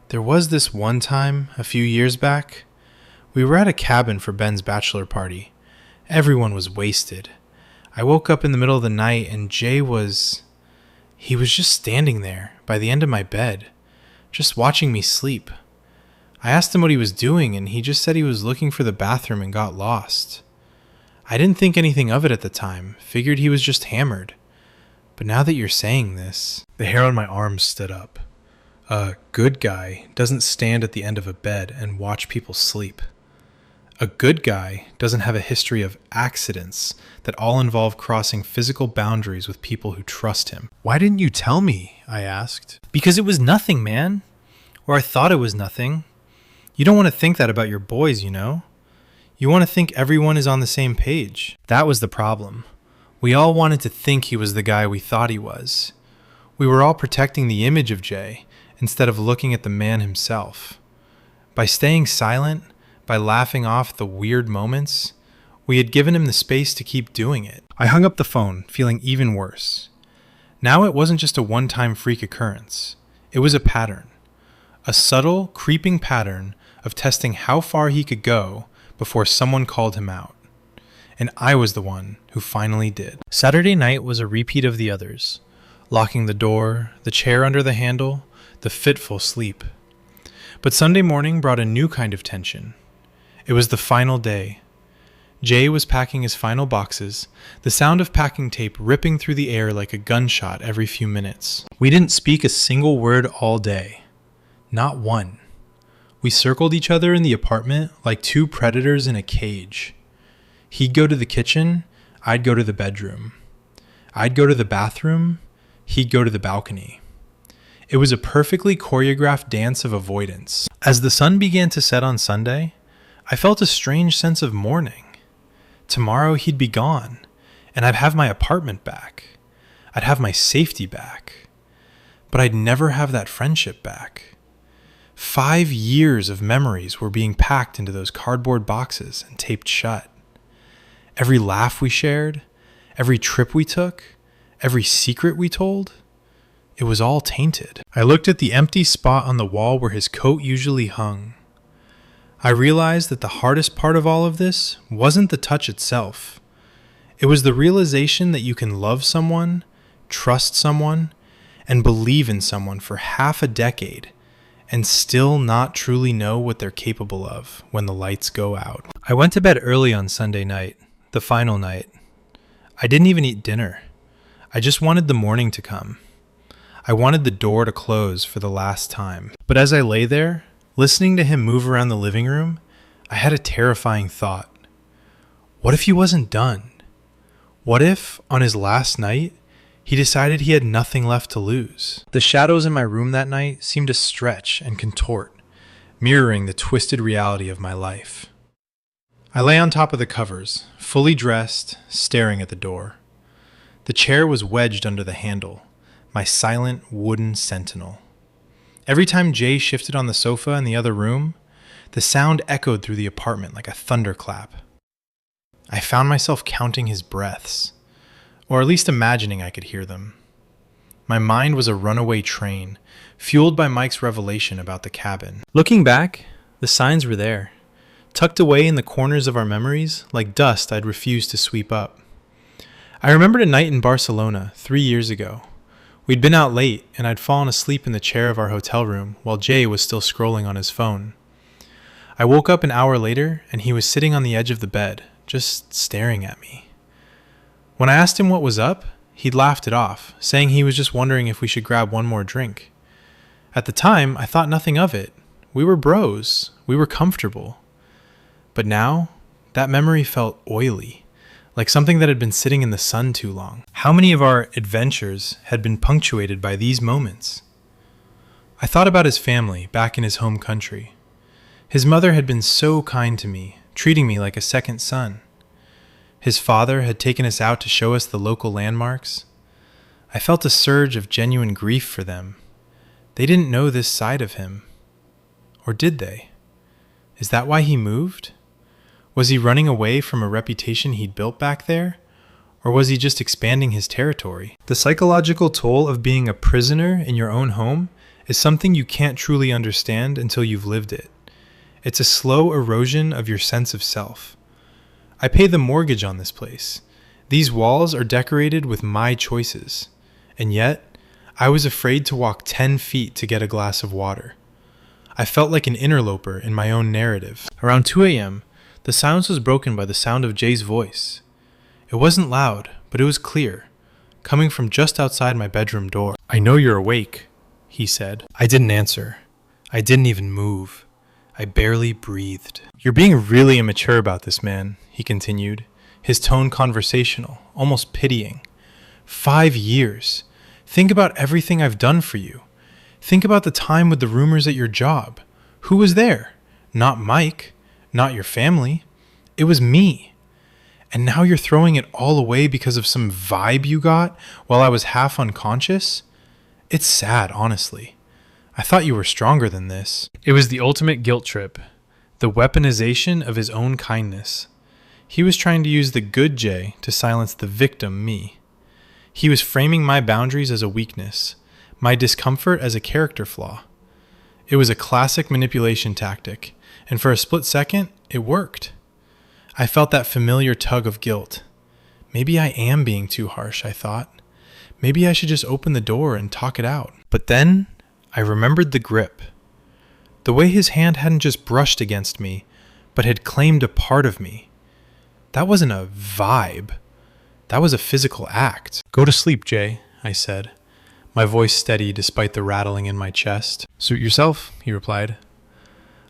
there was this one time, a few years back. We were at a cabin for Ben's bachelor party. Everyone was wasted. I woke up in the middle of the night and Jay was just standing there by the end of my bed, just watching me sleep. I asked him what he was doing and he just said he was looking for the bathroom and got lost. I didn't think anything of it at the time, figured he was just hammered. But now that you're saying this..." The hair on my arms stood up. A good guy doesn't stand at the end of a bed and watch people sleep. A good guy doesn't have a history of accidents that all involve crossing physical boundaries with people who trust him. "Why didn't you tell me?" I asked. "Because it was nothing, man. Or I thought it was nothing. You don't want to think that about your boys, you know? You want to think everyone is on the same page." That was the problem. We all wanted to think he was the guy we thought he was. We were all protecting the image of Jay instead of looking at the man himself. By staying silent, by laughing off the weird moments, we had given him the space to keep doing it. I hung up the phone, feeling even worse. Now it wasn't just a one-time freak occurrence. It was a pattern. A subtle, creeping pattern of testing how far he could go before someone called him out. And I was the one who finally did. Saturday night was a repeat of the others. Locking the door, the chair under the handle, the fitful sleep. But Sunday morning brought a new kind of tension. It was the final day. Jay was packing his final boxes, the sound of packing tape ripping through the air like a gunshot every few minutes. We didn't speak a single word all day. Not one. We circled each other in the apartment like two predators in a cage. He'd go to the kitchen, I'd go to the bedroom. I'd go to the bathroom, he'd go to the balcony. It was a perfectly choreographed dance of avoidance. As the sun began to set on Sunday, I felt a strange sense of mourning. Tomorrow he'd be gone, and I'd have my apartment back. I'd have my safety back. But I'd never have that friendship back. 5 years of memories were being packed into those cardboard boxes and taped shut. Every laugh we shared, every trip we took, every secret we told, it was all tainted. I looked at the empty spot on the wall where his coat usually hung. I realized that the hardest part of all of this wasn't the touch itself. It was the realization that you can love someone, trust someone, and believe in someone for half a decade and still not truly know what they're capable of when the lights go out. I went to bed early on Sunday night, the final night. I didn't even eat dinner. I just wanted the morning to come. I wanted the door to close for the last time. But as I lay there, listening to him move around the living room, I had a terrifying thought. What if he wasn't done? What if, on his last night, he decided he had nothing left to lose? The shadows in my room that night seemed to stretch and contort, mirroring the twisted reality of my life. I lay on top of the covers, fully dressed, staring at the door. The chair was wedged under the handle, my silent wooden sentinel. Every time Jay shifted on the sofa in the other room, the sound echoed through the apartment like a thunderclap. I found myself counting his breaths, or at least imagining I could hear them. My mind was a runaway train, fueled by Mike's revelation about the cabin. Looking back, the signs were there, tucked away in the corners of our memories like dust I'd refused to sweep up. I remembered a night in Barcelona 3 years ago. We'd been out late, and I'd fallen asleep in the chair of our hotel room while Jay was still scrolling on his phone. I woke up an hour later, and he was sitting on the edge of the bed, just staring at me. When I asked him what was up, he'd laughed it off, saying he was just wondering if we should grab one more drink. At the time, I thought nothing of it. We were bros. We were comfortable. But now, that memory felt oily, like something that had been sitting in the sun too long. How many of our adventures had been punctuated by these moments? I thought about his family back in his home country. His mother had been so kind to me, treating me like a second son. His father had taken us out to show us the local landmarks. I felt a surge of genuine grief for them. They didn't know this side of him. Or did they? Is that why he moved? Was he running away from a reputation he'd built back there? Or was he just expanding his territory? The psychological toll of being a prisoner in your own home is something you can't truly understand until you've lived it. It's a slow erosion of your sense of self. I pay the mortgage on this place. These walls are decorated with my choices. And yet, I was afraid to walk 10 feet to get a glass of water. I felt like an interloper in my own narrative. Around 2 a.m., the silence was broken by the sound of Jay's voice. It wasn't loud, but it was clear, coming from just outside my bedroom door. "I know you're awake," he said. I didn't answer. I didn't even move. I barely breathed. "You're being really immature about this, man," he continued, his tone conversational, almost pitying. 5 years. Think about everything I've done for you. Think about the time with the rumors at your job. Who was there? Not Mike. Not your family. It was me. And now you're throwing it all away because of some vibe you got while I was half unconscious? It's sad, honestly. I thought you were stronger than this. It was the ultimate guilt trip. The weaponization of his own kindness. He was trying to use the good Jay to silence the victim me. He was framing my boundaries as a weakness, my discomfort as a character flaw. It was a classic manipulation tactic, and for a split second, it worked. I felt that familiar tug of guilt. Maybe I am being too harsh, I thought. Maybe I should just open the door and talk it out. But then, I remembered the grip. The way his hand hadn't just brushed against me, but had claimed a part of me. That wasn't a vibe. That was a physical act. "Go to sleep, Jay," I said, my voice steady despite the rattling in my chest. "Suit yourself," he replied.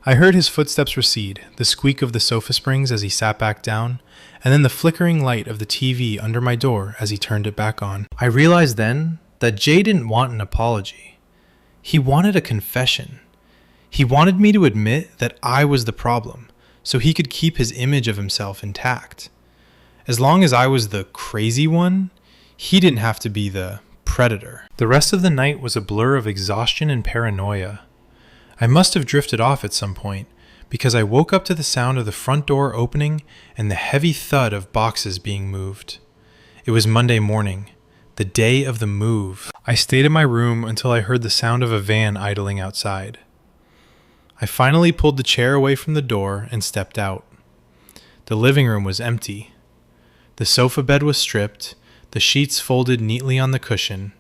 I heard his footsteps recede, the squeak of the sofa springs as he sat back down, and then the flickering light of the TV under my door as he turned it back on. I realized then that Jay didn't want an apology. He wanted a confession. He wanted me to admit that I was the problem, so he could keep his image of himself intact. As long as I was the crazy one, he didn't have to be the predator. The rest of the night was a blur of exhaustion and paranoia. I must have drifted off at some point, because I woke up to the sound of the front door opening and the heavy thud of boxes being moved. It was Monday morning, the day of the move. I stayed in my room until I heard the sound of a van idling outside. I finally pulled the chair away from the door and stepped out. The living room was empty. The sofa bed was stripped, the sheets folded neatly on the cushion.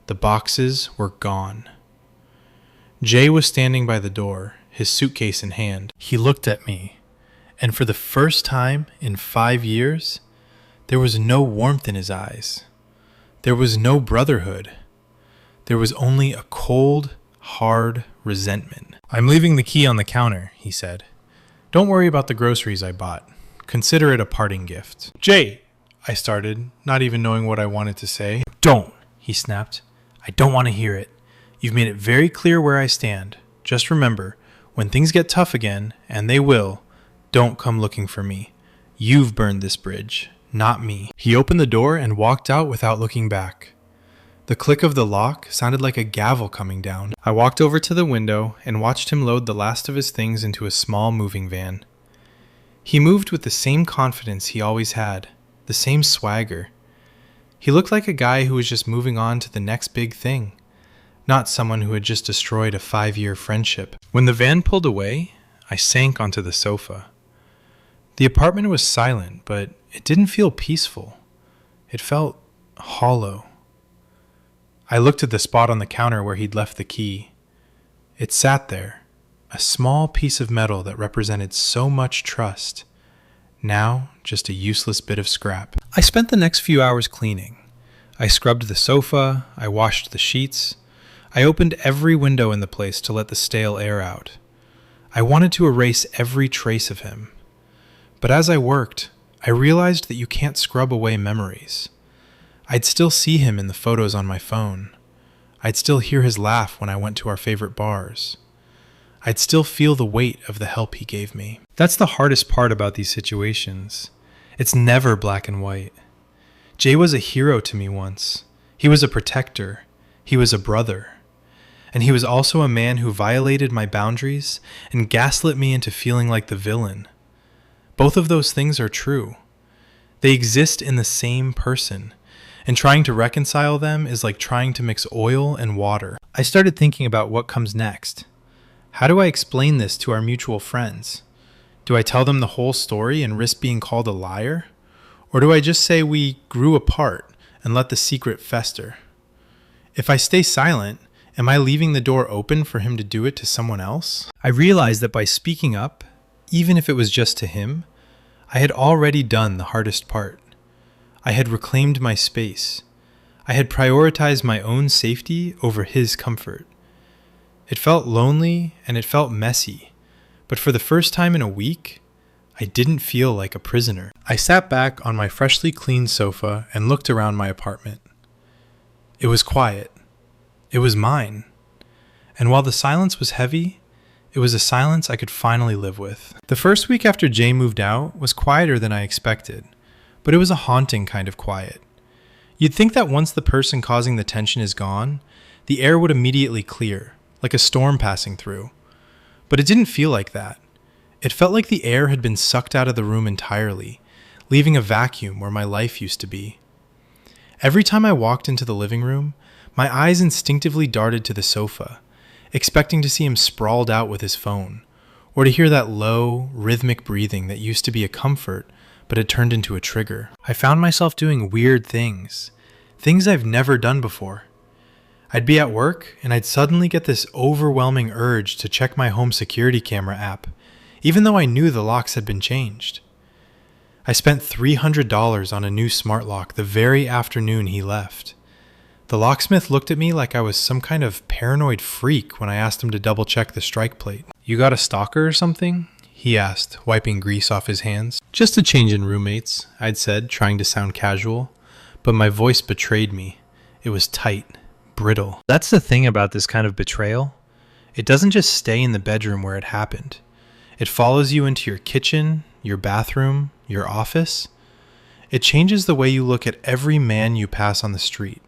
The boxes were gone. Jay was standing by the door, his suitcase in hand. He looked at me, and for the first time in 5 years, there was no warmth in his eyes. There was no brotherhood. There was only a cold, hard resentment. "I'm leaving the key on the counter," he said. "Don't worry about the groceries I bought. Consider it a parting gift." "Jay," I started, not even knowing what I wanted to say. "Don't," he snapped. "I don't want to hear it. You've made it very clear where I stand. Just remember, when things get tough again, and they will, don't come looking for me. You've burned this bridge, not me." He opened the door and walked out without looking back. The click of the lock sounded like a gavel coming down. I walked over to the window and watched him load the last of his things into a small moving van. He moved with the same confidence he always had, the same swagger. He looked like a guy who was just moving on to the next big thing, not someone who had just destroyed a 5-year friendship. When the van pulled away, I sank onto the sofa. The apartment was silent, but it didn't feel peaceful. It felt hollow. I looked at the spot on the counter where he'd left the key. It sat there, a small piece of metal that represented so much trust. Now, just a useless bit of scrap. I spent the next few hours cleaning. I scrubbed the sofa, I washed the sheets. I opened every window in the place to let the stale air out. I wanted to erase every trace of him. But as I worked, I realized that you can't scrub away memories. I'd still see him in the photos on my phone. I'd still hear his laugh when I went to our favorite bars. I'd still feel the weight of the help he gave me. That's the hardest part about these situations. It's never black and white. Jay was a hero to me once. He was a protector. He was a brother. And he was also a man who violated my boundaries and gaslit me into feeling like the villain. Both of those things are true. They exist in the same person, and trying to reconcile them is like trying to mix oil and water. I started thinking about what comes next. How do I explain this to our mutual friends? Do I tell them the whole story and risk being called a liar? Or do I just say we grew apart and let the secret fester? If I stay silent, am I leaving the door open for him to do it to someone else? I realized that by speaking up, even if it was just to him, I had already done the hardest part. I had reclaimed my space. I had prioritized my own safety over his comfort. It felt lonely and it felt messy, but for the first time in a week, I didn't feel like a prisoner. I sat back on my freshly cleaned sofa and looked around my apartment. It was quiet. It was mine. And while the silence was heavy, it was a silence I could finally live with. The first week after Jay moved out was quieter than I expected, but it was a haunting kind of quiet. You'd think that once the person causing the tension is gone, the air would immediately clear, like a storm passing through. But it didn't feel like that. It felt like the air had been sucked out of the room entirely, leaving a vacuum where my life used to be. Every time I walked into the living room, my eyes instinctively darted to the sofa, expecting to see him sprawled out with his phone, or to hear that low, rhythmic breathing that used to be a comfort but had turned into a trigger. I found myself doing weird things I've never done before. I'd be at work and I'd suddenly get this overwhelming urge to check my home security camera app, even though I knew the locks had been changed. I spent $300 on a new smart lock the very afternoon he left. The locksmith looked at me like I was some kind of paranoid freak when I asked him to double check the strike plate. "You got a stalker or something?" he asked, wiping grease off his hands. "Just a change in roommates," I'd said, trying to sound casual, but my voice betrayed me. It was tight, brittle. That's the thing about this kind of betrayal. It doesn't just stay in the bedroom where it happened. It follows you into your kitchen, your bathroom, your office. It changes the way you look at every man you pass on the street.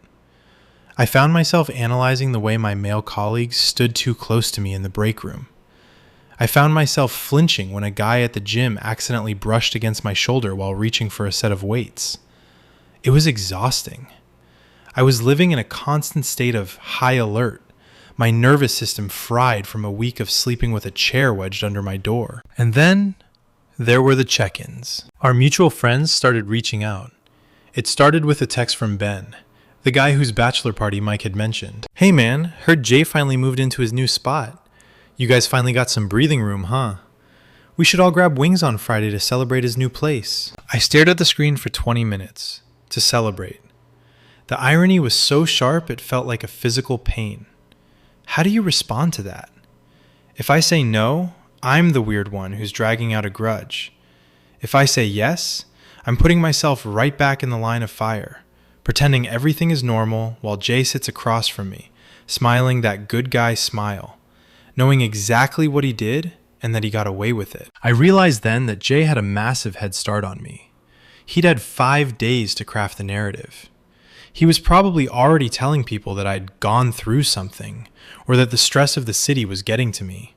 I found myself analyzing the way my male colleagues stood too close to me in the break room. I found myself flinching when a guy at the gym accidentally brushed against my shoulder while reaching for a set of weights. It was exhausting. I was living in a constant state of high alert, my nervous system fried from a week of sleeping with a chair wedged under my door. And then there were the check-ins. Our mutual friends started reaching out. It started with a text from Ben, the guy whose bachelor party Mike had mentioned. "Hey man, heard Jay finally moved into his new spot. You guys finally got some breathing room, huh? We should all grab wings on Friday to celebrate his new place." I stared at the screen for 20 minutes to celebrate. The irony was so sharp it felt like a physical pain. How do you respond to that? If I say no, I'm the weird one who's dragging out a grudge. If I say yes, I'm putting myself right back in the line of fire, pretending everything is normal while Jay sits across from me, smiling that good guy smile, knowing exactly what he did and that he got away with it. I realized then that Jay had a massive head start on me. He'd had 5 days to craft the narrative. He was probably already telling people that I'd gone through something, or that the stress of the city was getting to me.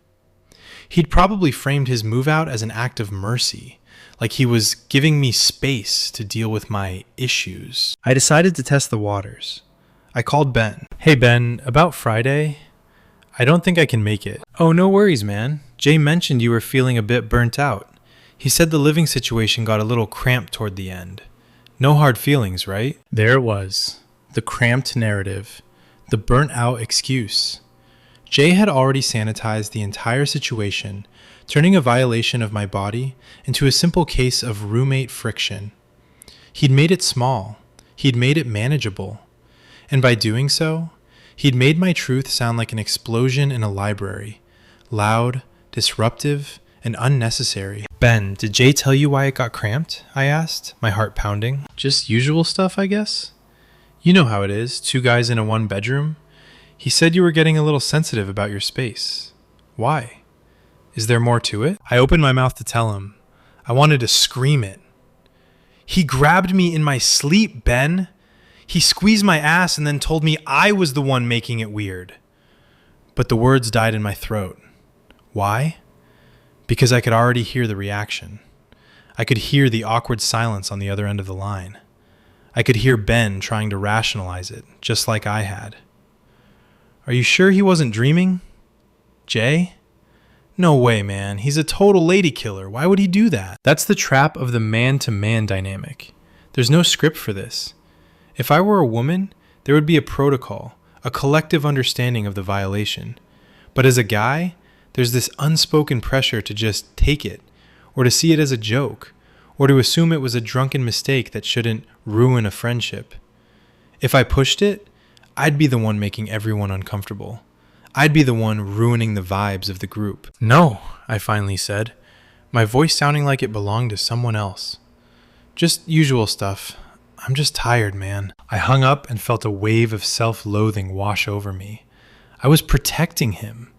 He'd probably framed his move out as an act of mercy, like he was giving me space to deal with my issues. I decided to test the waters. I called Ben. "Hey Ben, about Friday? I don't think I can make it." "Oh, no worries, man. Jay mentioned you were feeling a bit burnt out. He said the living situation got a little cramped toward the end. No hard feelings, right?" There it was, the cramped narrative, The burnt out excuse. Jay had already sanitized the entire situation, turning a violation of my body into a simple case of roommate friction. He'd made it small. He'd made it manageable. And by doing so, he'd made my truth sound like an explosion in a library, loud, disruptive, and unnecessary. Ben, did Jay tell you why it got cramped? I asked, my heart pounding. Just usual stuff, I guess. You know how it is, 2 guys in a 1 bedroom. He said you were getting a little sensitive about your space. Why? Is there more to it? I opened my mouth to tell him. I wanted to scream it. He grabbed me in my sleep, Ben. He squeezed my ass and then told me I was the one making it weird. But the words died in my throat. Why? Because I could already hear the reaction. I could hear the awkward silence on the other end of the line. I could hear Ben trying to rationalize it, just like I had. Are you sure he wasn't dreaming? Jay? No way, man. He's a total lady killer. Why would he do that? That's the trap of the man-to-man dynamic. There's no script for this. If I were a woman, there would be a protocol, a collective understanding of the violation. But as a guy, there's this unspoken pressure to just take it, or to see it as a joke, or to assume it was a drunken mistake that shouldn't ruin a friendship. If I pushed it, I'd be the one making everyone uncomfortable. I'd be the one ruining the vibes of the group. No, I finally said, my voice sounding like it belonged to someone else. Just usual stuff. I'm just tired, man. I hung up and felt a wave of self-loathing wash over me. I was protecting him.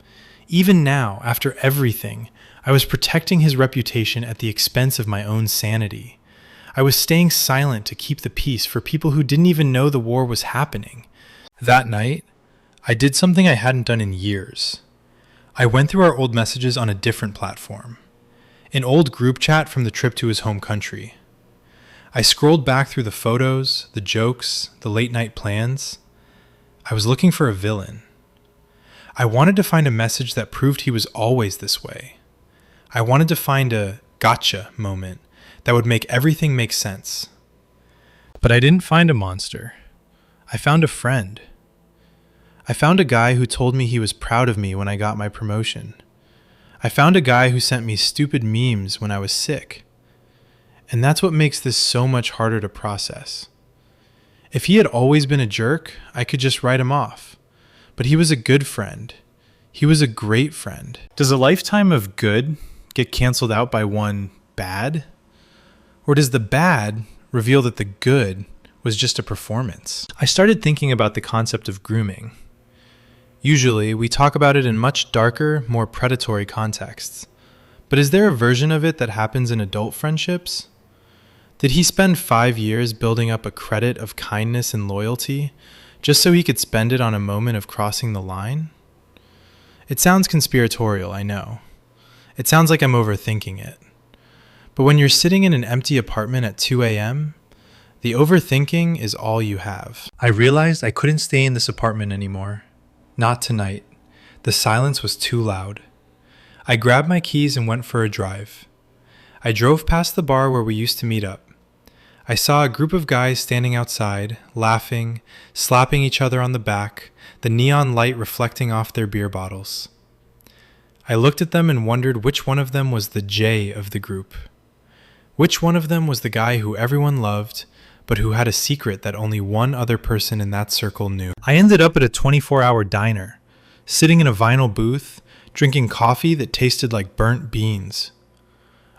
Even now, after everything, I was protecting his reputation at the expense of my own sanity. I was staying silent to keep the peace for people who didn't even know the war was happening. That night, I did something I hadn't done in years. I went through our old messages on a different platform, an old group chat from the trip to his home country. I scrolled back through the photos, the jokes, the late night plans. I was looking for a villain. I wanted to find a message that proved he was always this way. I wanted to find a gotcha moment that would make everything make sense. But I didn't find a monster. I found a friend. I found a guy who told me he was proud of me when I got my promotion. I found a guy who sent me stupid memes when I was sick. And that's what makes this so much harder to process. If he had always been a jerk, I could just write him off. But he was a good friend. He was a great friend. Does a lifetime of good get canceled out by one bad? Or does the bad reveal that the good was just a performance? I started thinking about the concept of grooming. Usually, we talk about it in much darker, more predatory contexts. But is there a version of it that happens in adult friendships? Did he spend 5 years building up a credit of kindness and loyalty just so he could spend it on a moment of crossing the line? It sounds conspiratorial, I know. It sounds like I'm overthinking it. But when you're sitting in an empty apartment at 2 a.m., the overthinking is all you have. I realized I couldn't stay in this apartment anymore. Not tonight. The silence was too loud. I grabbed my keys and went for a drive. I drove past the bar where we used to meet up. I saw a group of guys standing outside, laughing, slapping each other on the back, the neon light reflecting off their beer bottles. I looked at them and wondered which one of them was the J of the group. Which one of them was the guy who everyone loved, but who had a secret that only one other person in that circle knew. I ended up at a 24-hour diner, sitting in a vinyl booth, drinking coffee that tasted like burnt beans.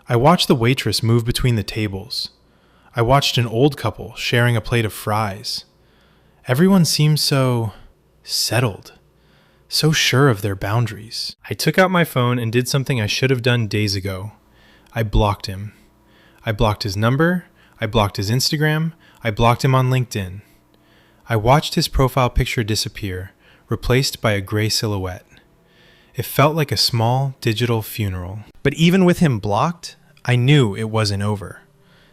I watched the waitress move between the tables. I watched an old couple sharing a plate of fries. Everyone seemed so settled, so sure of their boundaries. I took out my phone and did something I should have done days ago. I blocked him. I blocked his number. I blocked his Instagram. I blocked him on LinkedIn. I watched his profile picture disappear, replaced by a gray silhouette. It felt like a small digital funeral. But even with him blocked, I knew it wasn't over.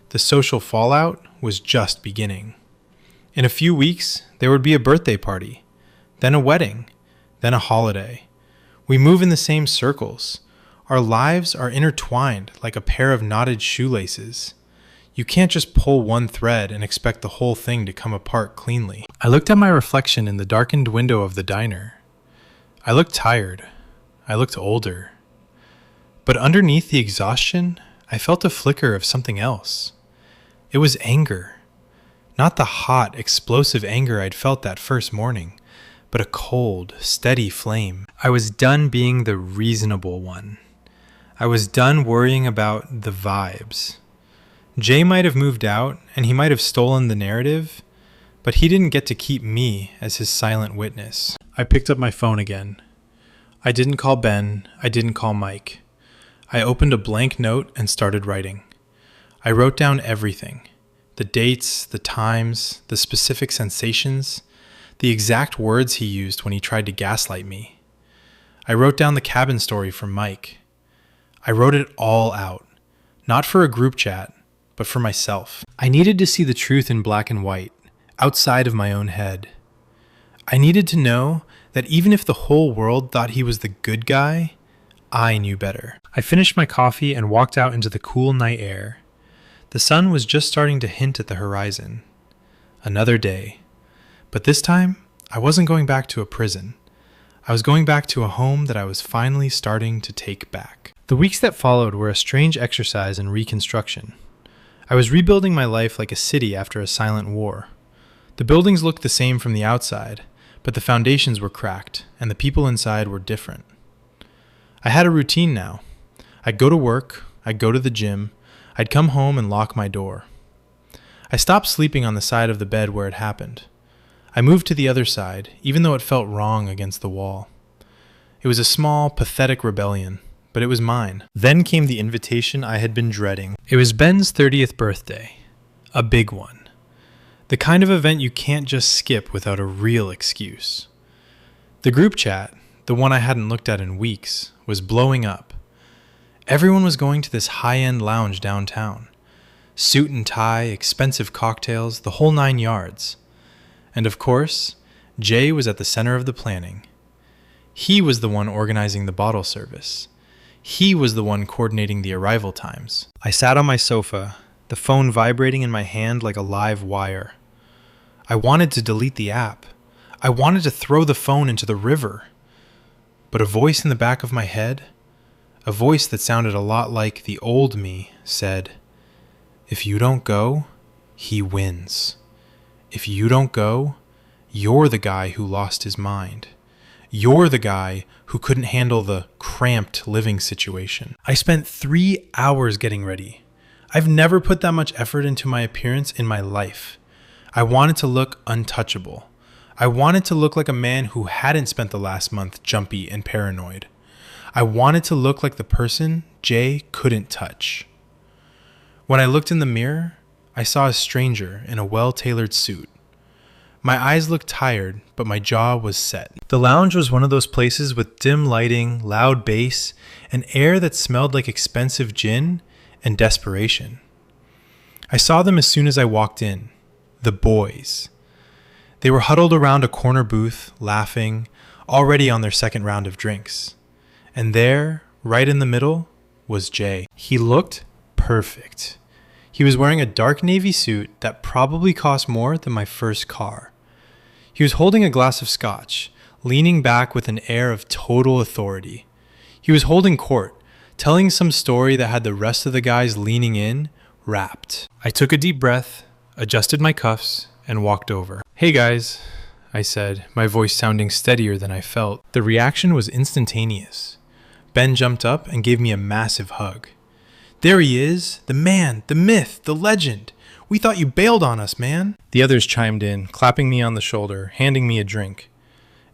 The social fallout was just beginning. In a few weeks, there would be a birthday party, then a wedding, then a holiday. We move in the same circles. Our lives are intertwined like a pair of knotted shoelaces. You can't just pull one thread and expect the whole thing to come apart cleanly. I looked at my reflection in the darkened window of the diner. I looked tired. I looked older. But underneath the exhaustion, I felt a flicker of something else. It was anger. Not the hot, explosive anger I'd felt that first morning, but a cold, steady flame. I was done being the reasonable one. I was done worrying about the vibes. Jay might have moved out, and he might have stolen the narrative, but he didn't get to keep me as his silent witness. I picked up my phone again. I didn't call Ben. I didn't call Mike. I opened a blank note and started writing. I wrote down everything. The dates, the times, the specific sensations, the exact words he used when he tried to gaslight me. I wrote down the cabin story from Mike. I wrote it all out, not for a group chat, but for myself. I needed to see the truth in black and white, outside of my own head. I needed to know that even if the whole world thought he was the good guy, I knew better. I finished my coffee and walked out into the cool night air. The sun was just starting to hint at the horizon. Another day. But this time, I wasn't going back to a prison. I was going back to a home that I was finally starting to take back. The weeks that followed were a strange exercise in reconstruction. I was rebuilding my life like a city after a silent war. The buildings looked the same from the outside, but the foundations were cracked, and the people inside were different. I had a routine now. I'd go to work, I'd go to the gym, I'd come home and lock my door. I stopped sleeping on the side of the bed where it happened. I moved to the other side, even though it felt wrong against the wall. It was a small, pathetic rebellion, but it was mine. Then came the invitation I had been dreading. It was Ben's 30th birthday. A big one. The kind of event you can't just skip without a real excuse. The group chat, the one I hadn't looked at in weeks, was blowing up. Everyone was going to this high-end lounge downtown. Suit and tie, expensive cocktails, the whole 9 yards. And of course, Jay was at the center of the planning. He was the one organizing the bottle service. He was the one coordinating the arrival times. I sat on my sofa, the phone vibrating in my hand like a live wire. I wanted to delete the app. I wanted to throw the phone into the river. But a voice in the back of my head, a voice that sounded a lot like the old me, said, "If you don't go, he wins. If you don't go, you're the guy who lost his mind. You're the guy who couldn't handle the cramped living situation." I spent 3 hours getting ready. I've never put that much effort into my appearance in my life. I wanted to look untouchable. I wanted to look like a man who hadn't spent the last month jumpy and paranoid. I wanted to look like the person Jay couldn't touch. When I looked in the mirror, I saw a stranger in a well-tailored suit. My eyes looked tired, but my jaw was set. The lounge was one of those places with dim lighting, loud bass, and air that smelled like expensive gin and desperation. I saw them as soon as I walked in. The boys. They were huddled around a corner booth, laughing, already on their second round of drinks. And there, right in the middle, was Jay. He looked perfect. He was wearing a dark navy suit that probably cost more than my first car. He was holding a glass of scotch, leaning back with an air of total authority. He was holding court, telling some story that had the rest of the guys leaning in, rapt. I took a deep breath, adjusted my cuffs, and walked over. "Hey guys," I said, my voice sounding steadier than I felt. The reaction was instantaneous. Ben jumped up and gave me a massive hug. "There he is, the man, the myth, the legend. We thought you bailed on us, man." The others chimed in, clapping me on the shoulder, handing me a drink.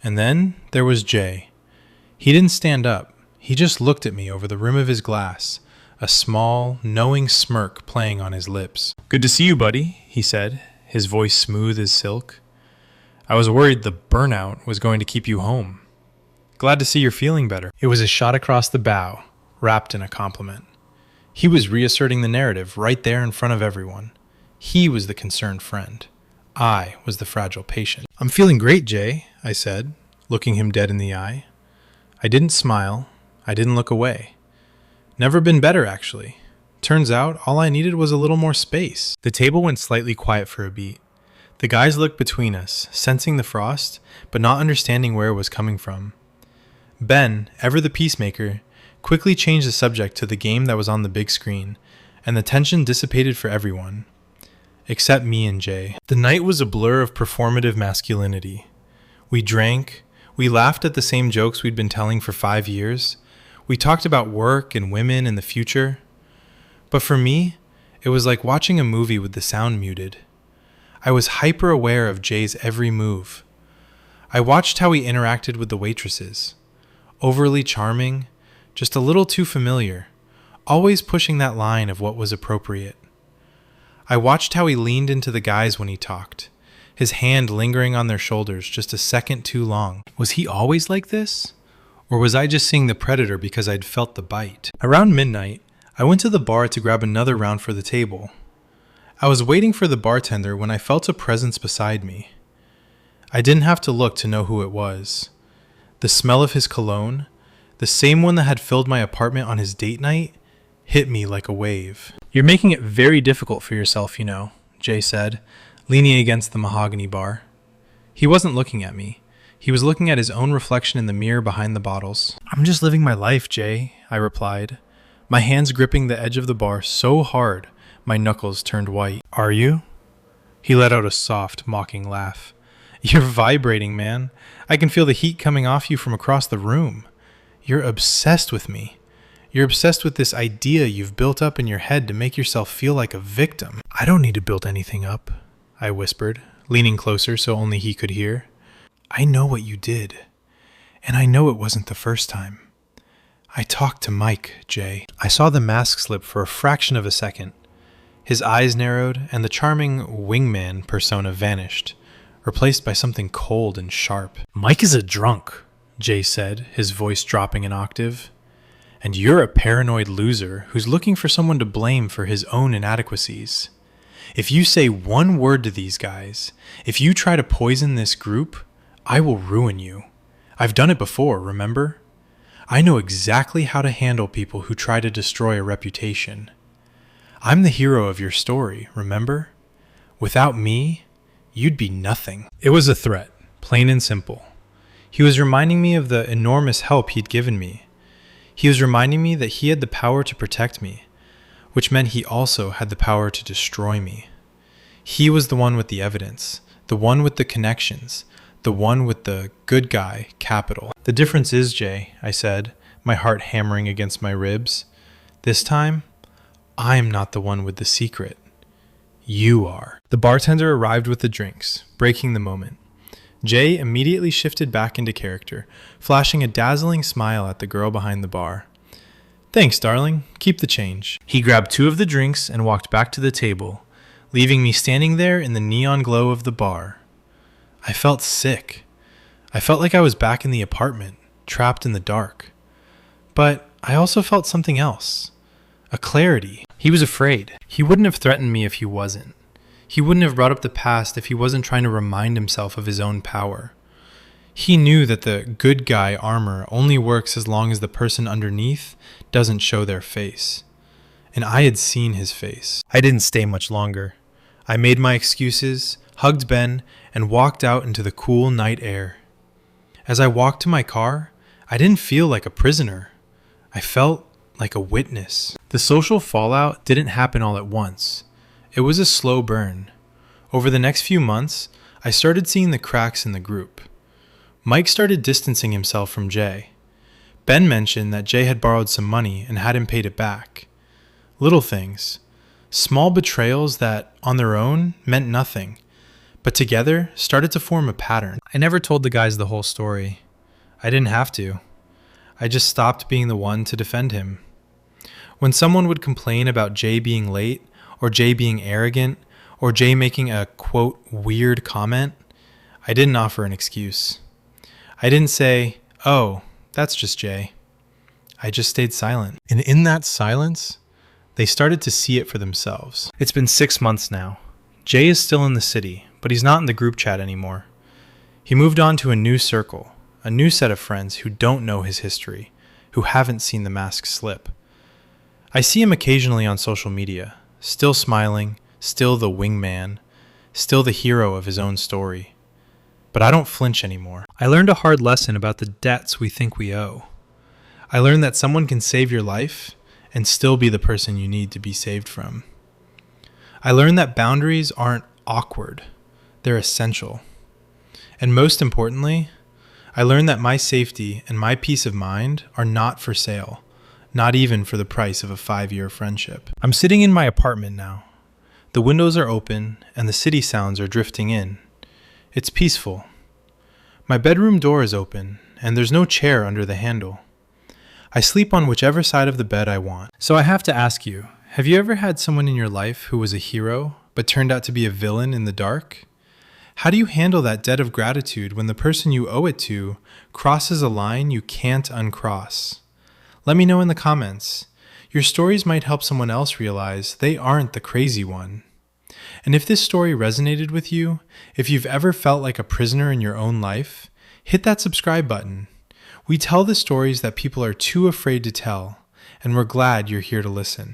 And then there was Jay. He didn't stand up. He just looked at me over the rim of his glass, a small, knowing smirk playing on his lips. "Good to see you, buddy," he said, his voice smooth as silk. "I was worried the burnout was going to keep you home. Glad to see you're feeling better." It was a shot across the bow, wrapped in a compliment. He was reasserting the narrative right there in front of everyone. He was the concerned friend. I was the fragile patient. "I'm feeling great, Jay," I said, looking him dead in the eye. I didn't smile. I didn't look away. Never been better, actually. Turns out, all I needed was a little more space. The table went slightly quiet for a beat. The guys looked between us, sensing the frost, but not understanding where it was coming from. Ben, ever the peacemaker, quickly changed the subject to the game that was on the big screen, and the tension dissipated for everyone. Except me and Jay. The night was a blur of performative masculinity. We drank, we laughed at the same jokes we'd been telling for 5 years, we talked about work and women and the future. But for me, it was like watching a movie with the sound muted. I was hyper aware of Jay's every move. I watched how he interacted with the waitresses. Overly charming, just a little too familiar, always pushing that line of what was appropriate. I watched how he leaned into the guys when he talked, his hand lingering on their shoulders just a second too long. Was he always like this? Or was I just seeing the predator because I'd felt the bite? Around midnight, I went to the bar to grab another round for the table. I was waiting for the bartender when I felt a presence beside me. I didn't have to look to know who it was. The smell of his cologne, the same one that had filled my apartment on his date night, hit me like a wave. "You're making it very difficult for yourself, you know," Jay said, leaning against the mahogany bar. He wasn't looking at me. He was looking at his own reflection in the mirror behind the bottles. "I'm just living my life, Jay," I replied, my hands gripping the edge of the bar so hard my knuckles turned white. "Are you?" He let out a soft, mocking laugh. "You're vibrating, man. I can feel the heat coming off you from across the room. You're obsessed with me. You're obsessed with this idea you've built up in your head to make yourself feel like a victim." "I don't need to build anything up," I whispered, leaning closer so only he could hear. "I know what you did, and I know it wasn't the first time. I talked to Mike, Jay." I saw the mask slip for a fraction of a second. His eyes narrowed, and the charming wingman persona vanished, replaced by something cold and sharp. "Mike is a drunk," Jay said, his voice dropping an octave. "And you're a paranoid loser who's looking for someone to blame for his own inadequacies. If you say one word to these guys, if you try to poison this group, I will ruin you. I've done it before, remember? I know exactly how to handle people who try to destroy a reputation. I'm the hero of your story, remember? Without me, you'd be nothing." It was a threat, plain and simple. He was reminding me of the enormous help he'd given me. He was reminding me that he had the power to protect me, which meant he also had the power to destroy me. He was the one with the evidence, the one with the connections, the one with the good guy capital. "The difference is, Jay," I said, my heart hammering against my ribs, "this time, I'm not the one with the secret. You are." The bartender arrived with the drinks, breaking the moment. Jay immediately shifted back into character, flashing a dazzling smile at the girl behind the bar. "Thanks, darling. Keep the change." He grabbed 2 of the drinks and walked back to the table, leaving me standing there in the neon glow of the bar. I felt sick. I felt like I was back in the apartment, trapped in the dark. But I also felt something else. A clarity. He was afraid. He wouldn't have threatened me if he wasn't. He wouldn't have brought up the past if he wasn't trying to remind himself of his own power. He knew that the good guy armor only works as long as the person underneath doesn't show their face. And I had seen his face. I didn't stay much longer. I made my excuses, hugged Ben, and walked out into the cool night air. As I walked to my car, I didn't feel like a prisoner. I felt like a witness. The social fallout didn't happen all at once. It was a slow burn. Over the next few months, I started seeing the cracks in the group. Mike started distancing himself from Jay. Ben mentioned that Jay had borrowed some money and hadn't paid it back. Little things. Small betrayals that, on their own, meant nothing, but together started to form a pattern. I never told the guys the whole story. I didn't have to. I just stopped being the one to defend him. When someone would complain about Jay being late, or Jay being arrogant, or Jay making a, quote, weird comment, I didn't offer an excuse. I didn't say, "Oh, that's just Jay." I just stayed silent. And in that silence, they started to see it for themselves. It's been 6 months now. Jay is still in the city, but he's not in the group chat anymore. He moved on to a new circle, a new set of friends who don't know his history, who haven't seen the mask slip. I see him occasionally on social media, still smiling, still the wingman, still the hero of his own story. But I don't flinch anymore. I learned a hard lesson about the debts we think we owe. I learned that someone can save your life and still be the person you need to be saved from. I learned that boundaries aren't awkward, they're essential. And most importantly, I learned that my safety and my peace of mind are not for sale, not even for the price of a 5-year friendship. I'm sitting in my apartment now. The windows are open and the city sounds are drifting in. It's peaceful. My bedroom door is open and there's no chair under the handle. I sleep on whichever side of the bed I want. So I have to ask you, have you ever had someone in your life who was a hero but turned out to be a villain in the dark? How do you handle that debt of gratitude when the person you owe it to crosses a line you can't uncross? Let me know in the comments. Your stories might help someone else realize they aren't the crazy one. And if this story resonated with you, if you've ever felt like a prisoner in your own life, hit that subscribe button. We tell the stories that people are too afraid to tell, and we're glad you're here to listen.